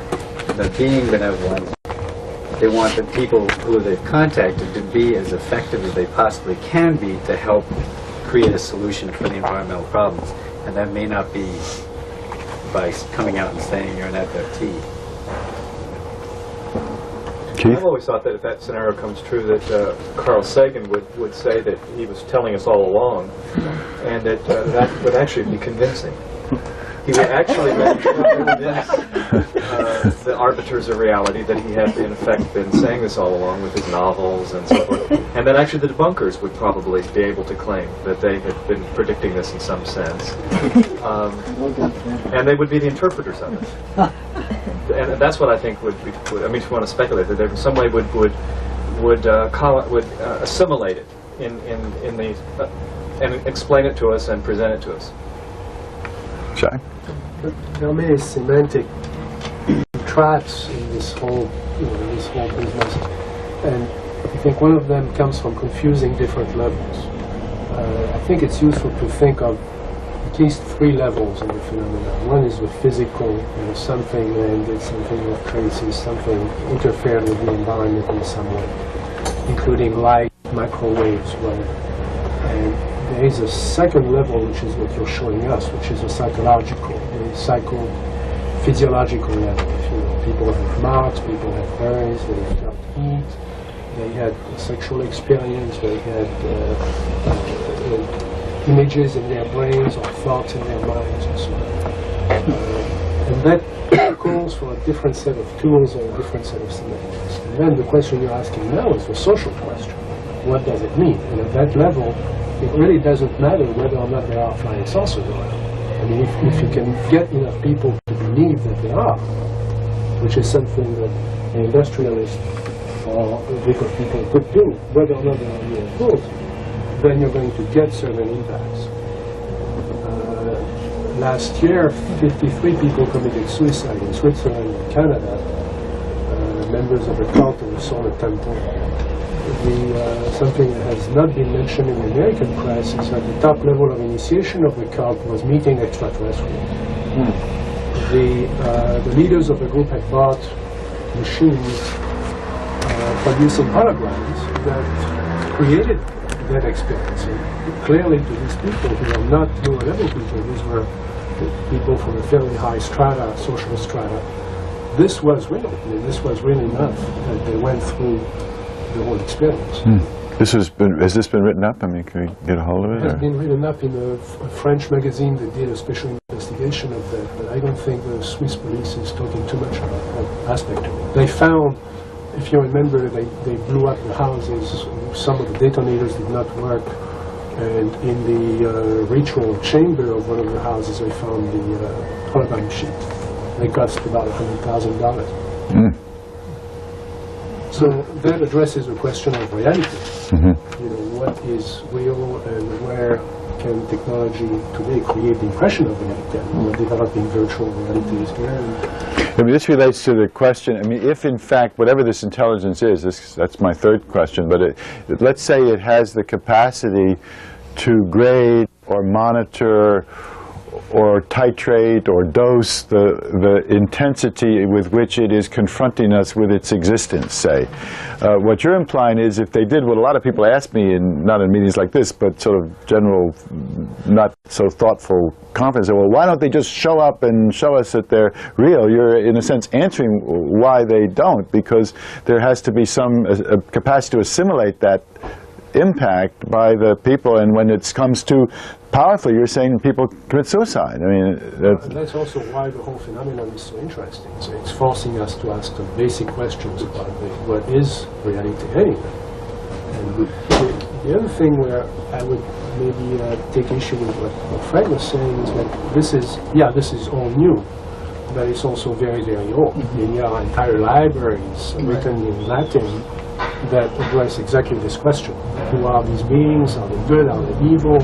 But being benevolent, they want the people who they've contacted to be as effective as they possibly can be to help create a solution for the environmental problems. And that may not be by coming out and saying you're an FFT. Keith? I've always thought that if that scenario comes true, that Carl Sagan would say that he was telling us all along, and that that would actually be convincing. He would actually convince the arbiters of reality that he had, in effect, been saying this all along with his novels and so forth. And then actually the debunkers would probably be able to claim that they had been predicting this in some sense. And they would be the interpreters of it. And that's what I think would I mean, if you want to speculate, that there in some way would assimilate it in the and explain it to us and present it to us. Shai? There are many semantic traps in this whole business, and I think one of them comes from confusing different levels. I think it's useful to think of at least three levels in the phenomenon. One is the physical, something landed, something left traces, something interfered with the environment in some way, including light, microwaves, whatever. And there is a second level, which is what you're showing us, which is a psychological, a psychophysiological level. People have marks, people have burns, they felt heat, they had a sexual experience, they had images in their brains or thoughts in their minds and so on. And that calls for a different set of tools or a different set of semantics. And then the question you're asking now is the social question. What does it mean? And at that level, it really doesn't matter whether or not there are flying saucers around. I mean, if you can get enough people to believe that there are, which is something that an industrialist or a group of people could do, whether or not there are UFOs, then you're going to get certain impacts. Last year, 53 people committed suicide in Switzerland and Canada, members of the cult of the Solar Temple. Something that has not been mentioned in the American press is that the top level of initiation of the cult was meeting extraterrestrials. The leaders of the group had bought machines producing holograms that created that experience. And clearly to these people who are not lower level people, these were people from a fairly high strata, social strata, this was real. I mean, this was real enough that they went through the whole experience. Has this been written up? I mean, can we get a hold of it? It has been written up in a French magazine that did a special investigation of that, but I don't think the Swiss police is talking too much about that aspect of it. They found, if you remember, they blew up the houses, some of the detonators did not work, and in the ritual chamber of one of the houses they found the hologram sheet. They cost about $100,000. So that addresses the question of reality. You know, what is real and where can technology today create the impression of reality? And we're developing virtual realities here. I mean, this relates to the question, I mean, if in fact, whatever this intelligence is, that's my third question, but let's say it has the capacity to grade or monitor or titrate or dose the intensity with which it is confronting us with its existence, say. What you're implying is if they did what a lot of people ask me, not in meetings like this, but sort of general, not so thoughtful conference, well, why don't they just show up and show us that they're real? You're, in a sense, answering why they don't, because there has to be some capacity to assimilate that impact by the people, and when it comes too powerful, you're saying people commit suicide. I mean, that's also why the whole phenomenon is so interesting. So it's forcing us to ask the basic questions about what is reality anyway. And the other thing where I would maybe take issue with what Fred was saying is that this is all new, but it's also very, very old. I mean, there are entire libraries written in Latin that address exactly this question. Who are these beings? Are they good? Are they evil?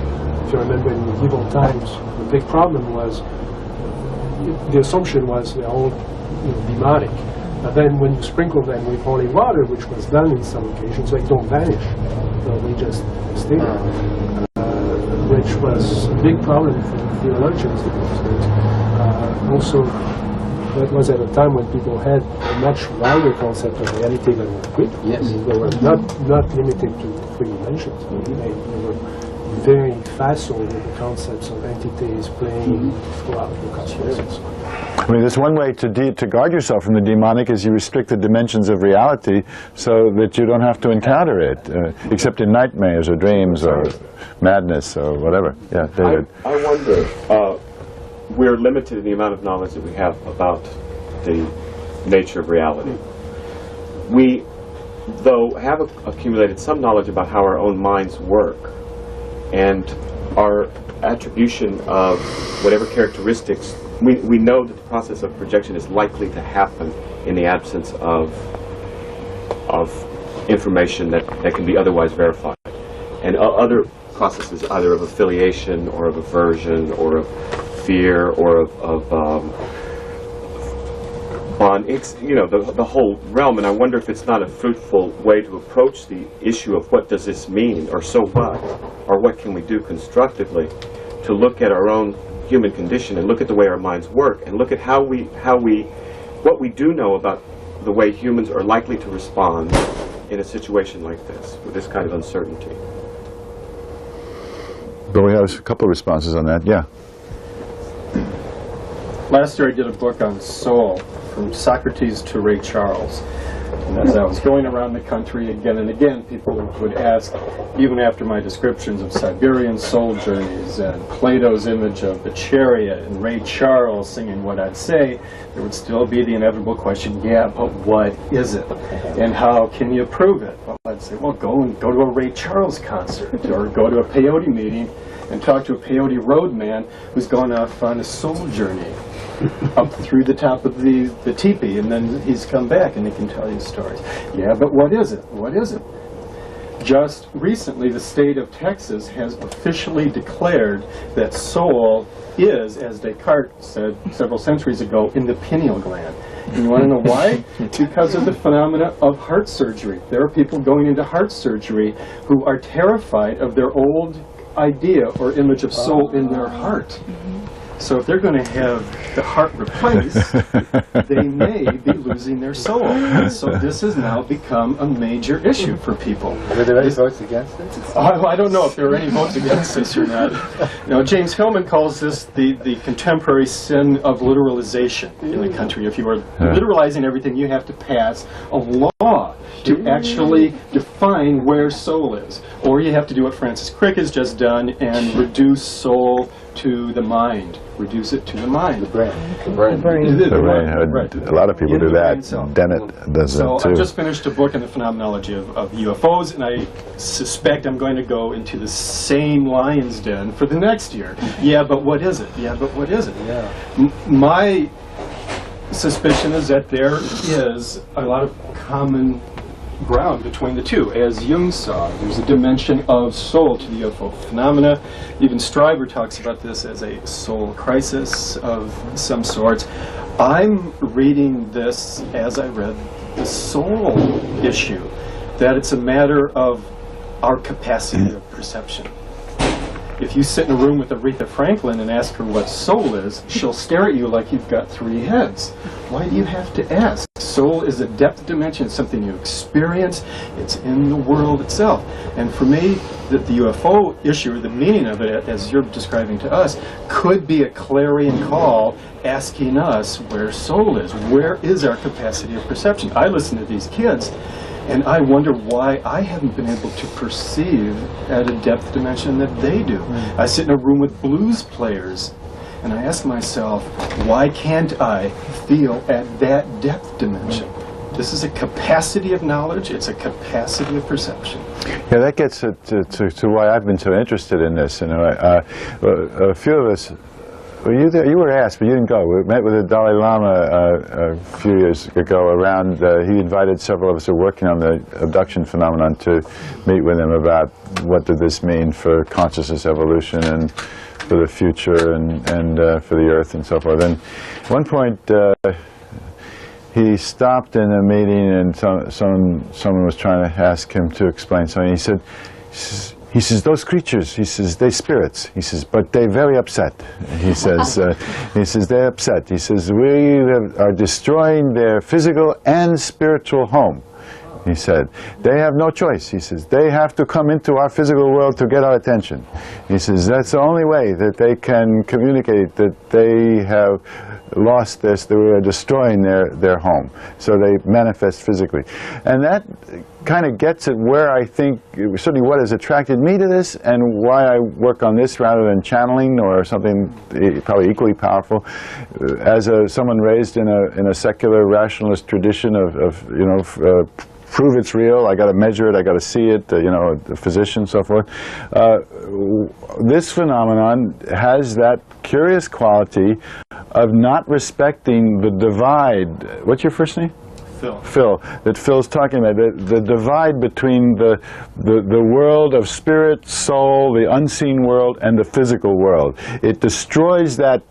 If you remember in medieval times, the big problem was, the assumption was they're all demonic. But then when you sprinkle them with holy water, which was done in some occasions, they don't vanish. So they just stay there. Which was a big problem for theologians. Also, that was at a time when people had a much wider concept of reality than we do. Yes. I mean, they were not limited to 3 dimensions. They were very facile with the concepts of entities playing throughout the cosmos. I mean, there's one way to guard yourself from the demonic is you restrict the dimensions of reality so that you don't have to encounter it, except in nightmares or dreams or madness or whatever. Yeah, David. I wonder, we're limited in the amount of knowledge that we have about the nature of reality. We, though, have accumulated some knowledge about how our own minds work, and our attribution of whatever characteristics, we know that the process of projection is likely to happen in the absence of information that can be otherwise verified. And other processes, either of affiliation or of aversion or of fear or of bond, the whole realm. And I wonder if it's not a fruitful way to approach the issue of what does this mean, or so what, or what can we do constructively to look at our own human condition and look at the way our minds work and look at what we do know about the way humans are likely to respond in a situation like this, with this kind of uncertainty. But we have a couple of responses on that. Yeah. Last year I did a book on soul, from Socrates to Ray Charles. And as I was going around the country again and again, people would ask, even after my descriptions of Siberian soul journeys and Plato's image of the chariot and Ray Charles singing what I'd say, there would still be the inevitable question, yeah, but what is it? And how can you prove it? Well, I'd say, well, go to a Ray Charles concert, or go to a peyote meeting and talk to a peyote roadman who's gone off on a soul journey up through the top of the teepee, and then he's come back and he can tell you stories. Yeah, but what is it? What is it? Just recently, the state of Texas has officially declared that soul is, as Descartes said several centuries ago, in the pineal gland. And you want to know why? Because of the phenomena of heart surgery. There are people going into heart surgery who are terrified of their old idea or image of soul in their heart. So if they're going to have the heart replaced, they may be losing their soul. So this has now become a major issue for people. Were there any votes against it? I don't know if there are any votes against this or not. James Hillman calls this the contemporary sin of literalization in the country. If you are literalizing everything, you have to pass a law to actually define where soul is. Or you have to do what Francis Crick has just done and reduce soul to the mind. Reduce it to the mind. The brain. The brain. Right. A lot of people do that. Dennett does that too. I just finished a book on the phenomenology of UFOs, and I suspect I'm going to go into the same lion's den for the next year. Yeah, but what is it? Yeah, but what is it? Yeah. My suspicion is that there is a lot of common ground between the two. As Jung saw, there's a dimension of soul to the UFO phenomena. Even Stryber talks about this as a soul crisis of some sorts. I'm reading this as I read the soul issue, that it's a matter of our capacity of perception. If you sit in a room with Aretha Franklin and ask her what soul is, she'll stare at you like you've got three heads. Why do you have to ask? Soul is a depth dimension, it's something you experience, it's in the world itself. And for me, that the UFO issue, or the meaning of it, as you're describing to us, could be a clarion call asking us where soul is. Where is our capacity of perception? I listen to these kids, and I wonder why I haven't been able to perceive at a depth dimension that they do. I sit in a room with blues players, and I ask myself, why can't I feel at that depth dimension? This is a capacity of knowledge, it's a capacity of perception. Yeah, that gets to why I've been so interested in this. You know, a few of us, well, you were asked, but you didn't go. We met with the Dalai Lama a few years ago around, he invited several of us who are working on the abduction phenomenon to meet with him about what did this mean for consciousness evolution and for the future and for the Earth and so forth. And at one point, he stopped in a meeting and someone was trying to ask him to explain something. He says, those creatures, he says, they spirits. He says, but they're very upset. He says, they're upset. He says, we are destroying their physical and spiritual home. He said, they have no choice. He says, they have to come into our physical world to get our attention. He says, that's the only way that they can communicate that they have lost this, that we are destroying their home. So they manifest physically. And that kind of gets at where I think, certainly what has attracted me to this and why I work on this rather than channeling or something probably equally powerful. As someone raised in a secular rationalist tradition of prove it's real, I got to measure it, I got to see it, a physician, so forth. This phenomenon has that curious quality of not respecting the divide. What's your first name? Phil. Phil, that Phil's talking about, the divide between the world of spirit, soul, the unseen world, and the physical world. It destroys that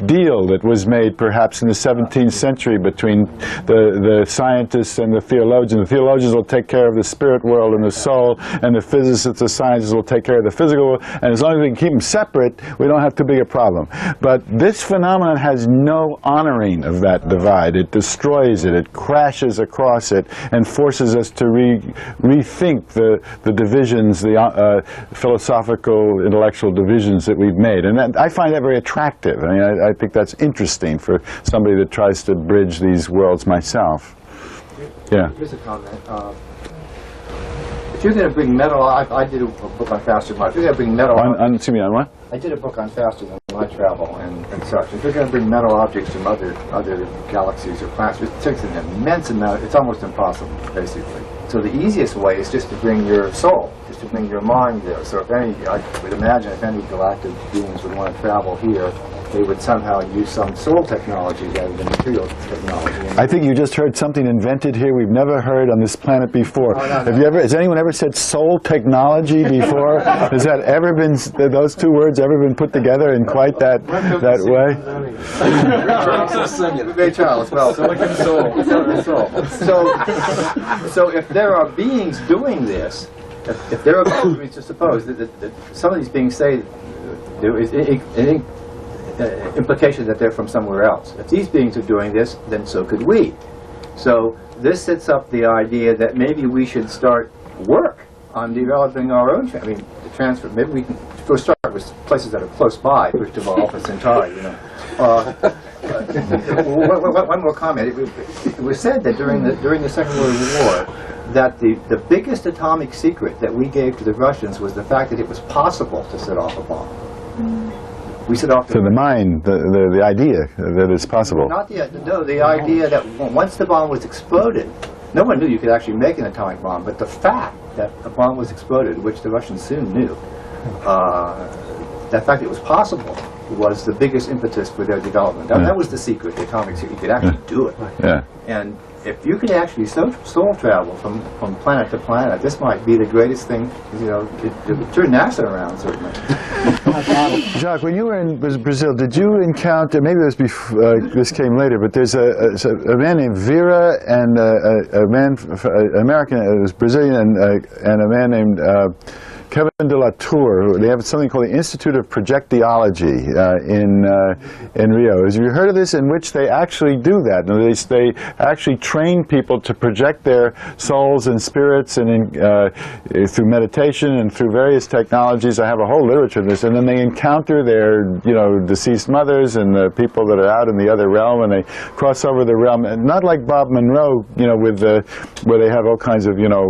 deal that was made perhaps in the 17th century between the scientists and the theologians. The theologians will take care of the spirit world and the soul, and the physicists, the scientists will take care of the physical world, and as long as we can keep them separate, we don't have too big a problem. But this phenomenon has no honoring of that divide. It destroys it, it crashes across it, and forces us to rethink the divisions, the philosophical, intellectual divisions that we've made. And I find that very attractive. I mean, I think that's interesting for somebody that tries to bridge these worlds myself. Yeah. Here's a comment. If you're going to bring metal, I did a book on faster light. If you're going to bring metal, excuse me, on what? I did a book on faster than light travel and such. If you're going to bring metal objects from other galaxies or planets, it takes an immense amount. It's almost impossible, basically. So the easiest way is just to bring your soul, just to bring your mind there. So if any, I would imagine if any galactic beings would want to travel here, they would somehow use some soul technology rather than material technology. I think you just heard something invented here we've never heard on this planet before. Oh, no. Has anyone ever said soul technology before? Has that ever been, those two words ever been put together in quite that way? Ray Charles, well, so if there are beings doing this, if there are beings, to suppose that some of these beings say there is an implication that they're from somewhere else. If these beings are doing this, then so could we. So this sets up the idea that maybe we should start work on developing our own, the transfer. Maybe we can first start with places that are close by, first of all, Alpha Centauri, One more comment. It was said that during the Second World War, that the biggest atomic secret that we gave to the Russians was the fact that it was possible to set off a bomb. We set off the mind, the idea that it's possible. The idea that once the bomb was exploded, no one knew you could actually make an atomic bomb, but the fact that a bomb was exploded, which the Russians soon knew, that fact it was possible was the biggest impetus for their development. That was the secret, the atomic secret. You could actually do it. Yeah. And if you could actually soul travel from planet to planet, this might be the greatest thing, you know, to turn NASA around, certainly. Jacques, when you were in Brazil, did you encounter, maybe this, this came later, but there's a man named Vera and a man, American, it was Brazilian, and a man named Kevin de la Tour. They have something called the Institute of Projectiology in Rio. Have you heard of this, in which they actually do that? They actually train people to project their souls and spirits and through meditation and through various technologies. I have a whole literature of this. And then they encounter their, you know, deceased mothers and the people that are out in the other realm, and they cross over the realm. And not like Bob Monroe, you know, with where they have all kinds of, you know,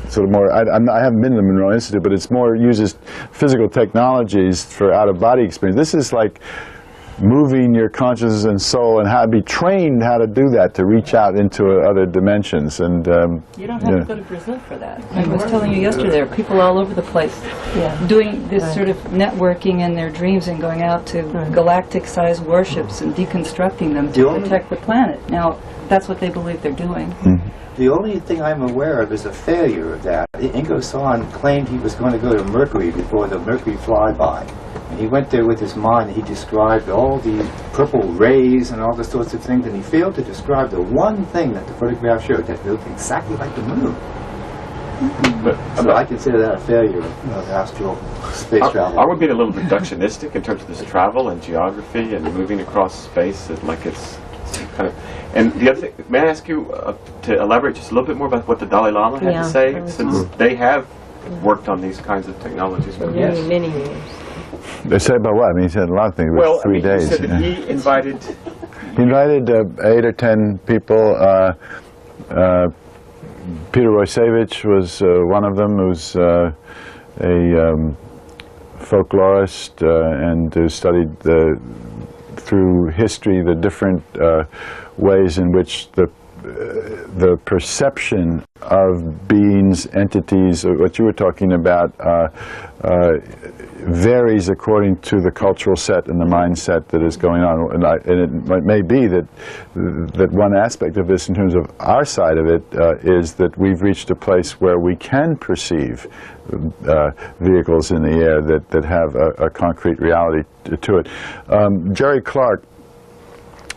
sort of more. I haven't been to the Monroe Institute, but it's more uses physical technologies for out-of-body experience. This is like moving your consciousness and soul, and how to be trained how to do that, to reach out into other dimensions. And you don't have to go to Brazil for that. I was telling you yesterday, there are people all over the place doing this sort of networking in their dreams and going out to galactic-sized warships and deconstructing them to protect the planet. Now, that's what they believe they're doing. The only thing I'm aware of is a failure of that. Ingo Swann claimed he was going to go to Mercury before the Mercury flyby. And he went there with his mind, and he described all these purple rays and all the sorts of things, and he failed to describe the one thing that the photograph showed that looked exactly like the moon. So I consider that a failure of astral space travel. Are we being a little reductionistic in terms of this travel and geography and moving across space, and like it's kind of... And the other thing, may I ask you to elaborate just a little bit more about what the Dalai Lama had to say, since they have worked on these kinds of technologies for many years. They say about what? I mean, he said a lot of things. Well, 3 days. He said that he invited... He invited 8 or 10 people. Peter Roysevich was one of them, who's a folklorist and who studied through history the different ways in which the perception of beings, entities, what you were talking about, varies according to the cultural set and the mindset that is going on. And it may be that one aspect of this, in terms of our side of it, is that we've reached a place where we can perceive vehicles in the air that have a concrete reality to it. Jerry Clark,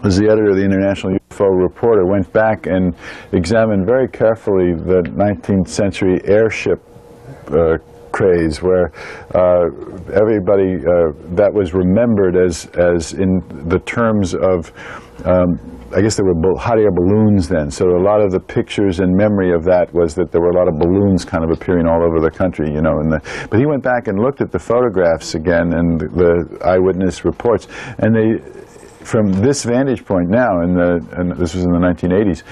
was the editor of the International UFO Reporter, went back and examined very carefully the 19th century airship craze, where everybody that was remembered as in the terms of I guess there were hot air balloons then, so a lot of the pictures and memory of that was that there were a lot of balloons kind of appearing all over the country, you know. But he went back and looked at the photographs again and the eyewitness reports, and they, from this vantage point now, and this was in the 1980s,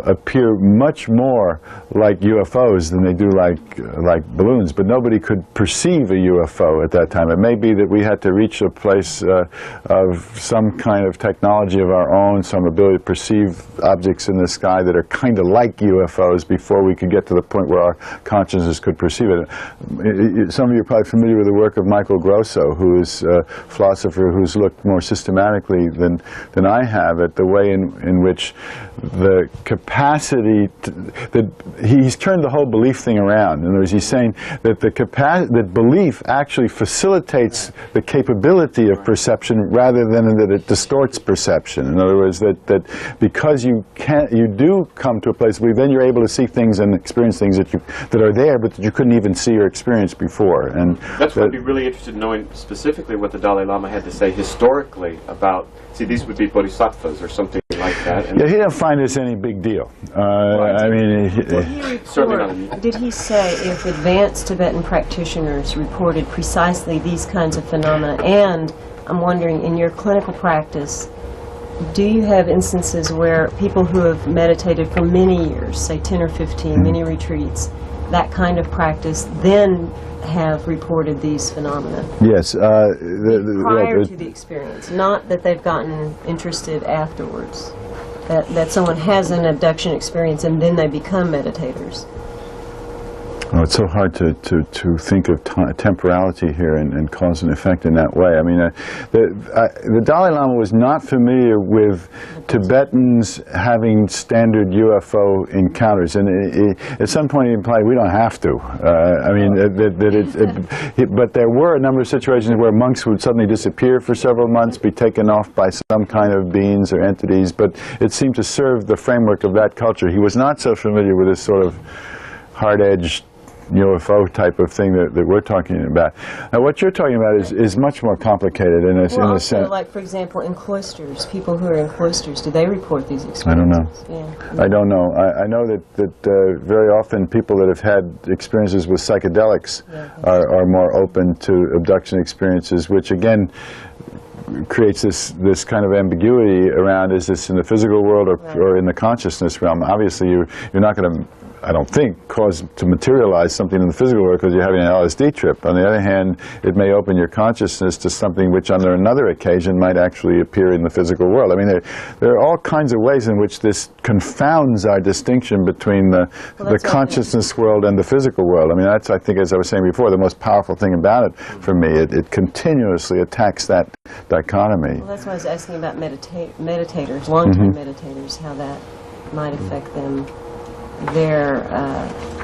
appear much more like UFOs than they do like balloons. But nobody could perceive a UFO at that time. It may be that we had to reach a place of some kind of technology of our own, some ability to perceive objects in the sky that are kind of like UFOs before we could get to the point where our consciousness could perceive it. Some of you are probably familiar with the work of Michael Grosso, who is a philosopher who's looked more systematically than I have at the way in which the capacity that he's turned the whole belief thing around. In other words, he's saying that that belief actually facilitates the capability of perception rather than that it distorts perception. In other words, that because you do come to a place where then you're able to see things and experience things that are there, but that you couldn't even see or experience before. And that's what I'd be really interested in knowing specifically what the Dalai Lama had to say historically about. See, these would be bodhisattvas or something like that. And he didn't find this any big deal. I mean, did he say if advanced Tibetan practitioners reported precisely these kinds of phenomena? And I'm wondering, in your clinical practice, do you have instances where people who have meditated for many years, say 10 or 15, many retreats, that kind of practice, then have reported these phenomena? Yes. Prior to the experience, not that they've gotten interested afterwards. That someone has an abduction experience and then they become meditators. Oh, it's so hard to think of temporality here and cause and effect in that way. I mean, the Dalai Lama was not familiar with Tibetans having standard UFO encounters, and at some point he implied we don't have to. I mean, but there were a number of situations where monks would suddenly disappear for several months, be taken off by some kind of beings or entities, but it seemed to serve the framework of that culture. He was not so familiar with this sort of hard-edged UFO type of thing that we're talking about. Now, what you're talking about is much more complicated in a sense. Like, for example, in cloisters, people who are in cloisters, do they report these experiences? I don't know. Yeah. I don't know. I know that very often people that have had experiences with psychedelics are more open to abduction experiences, which again creates this kind of ambiguity around, is this in the physical world or in the consciousness realm? Obviously, you're not going to, I don't think, to materialize something in the physical world because you're having an LSD trip. On the other hand, it may open your consciousness to something which under another occasion might actually appear in the physical world. I mean, there are all kinds of ways in which this confounds our distinction between the consciousness world and the physical world. I mean, that's, I think, as I was saying before, the most powerful thing about it for me. It continuously attacks that dichotomy. Well, that's why I was asking about meditators, long-term meditators, how that might affect them, their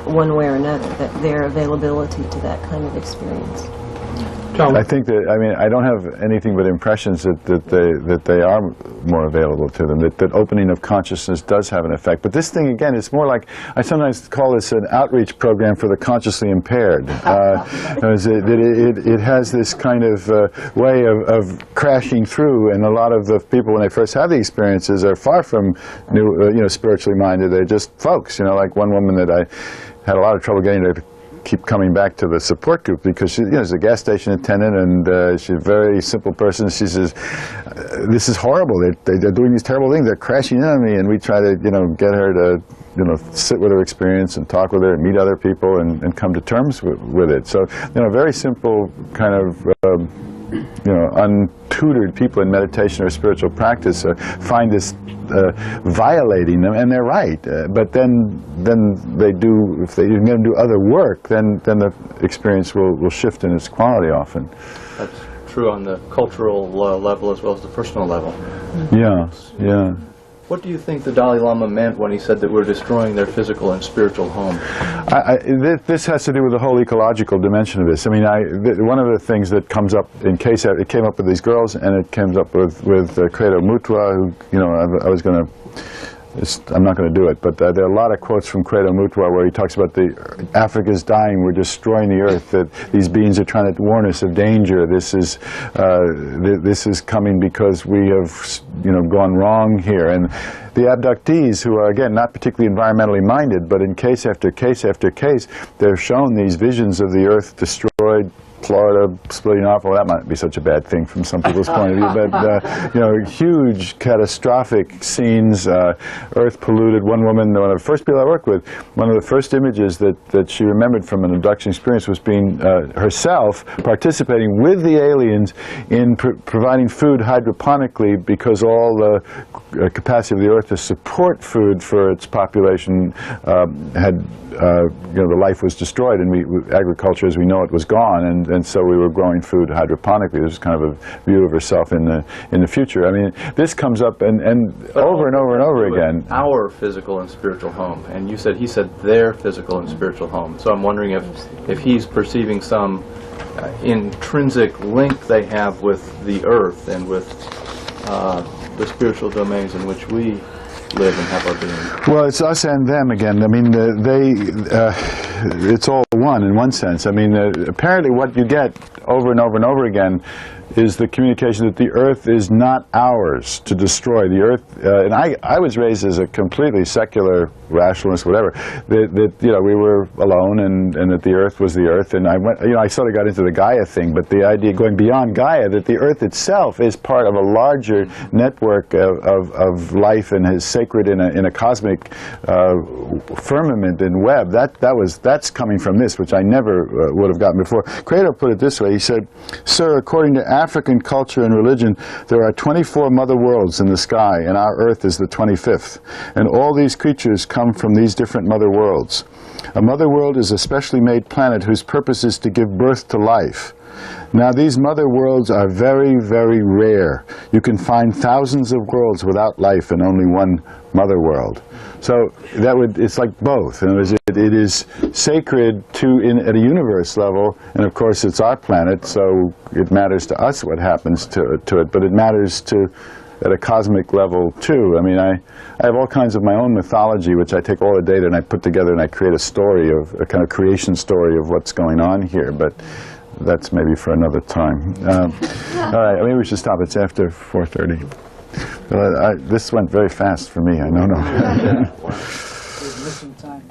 one way or another, their availability to that kind of experience. I think that, I mean, I don't have anything but impressions that they are more available to them, that opening of consciousness does have an effect. But this thing, again, it's more like, I sometimes call this an outreach program for the consciously impaired. It has this kind of way of crashing through, and a lot of the people, when they first have the experiences, are far from spiritually minded. They're just folks, like one woman that I had a lot of trouble getting to keep coming back to the support group because she's a gas station attendant, and she's a very simple person. She says, "This is horrible. They're doing these terrible things. They're crashing in on me." And we try to get her to sit with her experience and talk with her and meet other people and come to terms with it. So very simple kind of untutored people in meditation or spiritual practice find this violating them, and they're right. But then they do, if they're going to do other work, then the experience will shift in its quality often. That's true on the cultural level as well as the personal level. Yeah, yeah. What do you think the Dalai Lama meant when he said that we're destroying their physical and spiritual home? This has to do with the whole ecological dimension of this. I mean, one of the things that comes up in case it came up with these girls, and it came up with Credo Mutwa, who I was going to. I'm not going to do it, but there are a lot of quotes from Credo Mutwa where he talks about Africa's dying, we're destroying the earth, that these beings are trying to warn us of danger. This is coming because we have gone wrong here. And the abductees, who are again not particularly environmentally minded, but in case after case after case, they're shown these visions of the earth destroyed, Florida splitting off. Well, that might be such a bad thing from some people's point of view, but huge catastrophic scenes, earth polluted. One woman, one of the first people I worked with, one of the first images that she remembered from an abduction experience was being herself participating with the aliens in providing food hydroponically, because all the capacity of the earth to support food for its population had the life was destroyed, and agriculture as we know it was gone, and so we were growing food hydroponically. This was kind of a view of herself in the future. I mean, this comes up and over and over and over again. Our physical and spiritual home, and he said their physical and spiritual home. So I'm wondering if he's perceiving some intrinsic link they have with the earth and with the spiritual domains in which we live and have our being. Well, it's us and them again. I mean, it's all one in one sense. I mean, apparently what you get over and over and over again is the communication that the earth is not ours to destroy. The earth, and I was raised as a completely secular rationalist, whatever, that we were alone and that the earth was the earth, and I sort of got into the Gaia thing, but the idea going beyond Gaia, that the earth itself is part of a larger network of life and is sacred in a cosmic firmament and web, that's coming from this, which I never would have gotten before. Credo put it this way, he said, "Sir, according to African culture and religion, there are 24 mother worlds in the sky, and our Earth is the 25th. And all these creatures come from these different mother worlds. A mother world is a specially made planet whose purpose is to give birth to life. Now, these mother worlds are very, very rare. You can find thousands of worlds without life and only one mother world." So it's like both. In other words, it is sacred at a universe level, and of course it's our planet, so it matters to us what happens to it, but it matters at a cosmic level too. I mean, I have all kinds of my own mythology, which I take all the data and I put together and I create a kind of creation story of what's going on here, but that's maybe for another time. All right, maybe we should stop. It's after 4:30. This went very fast for me. I don't know. We're missing time.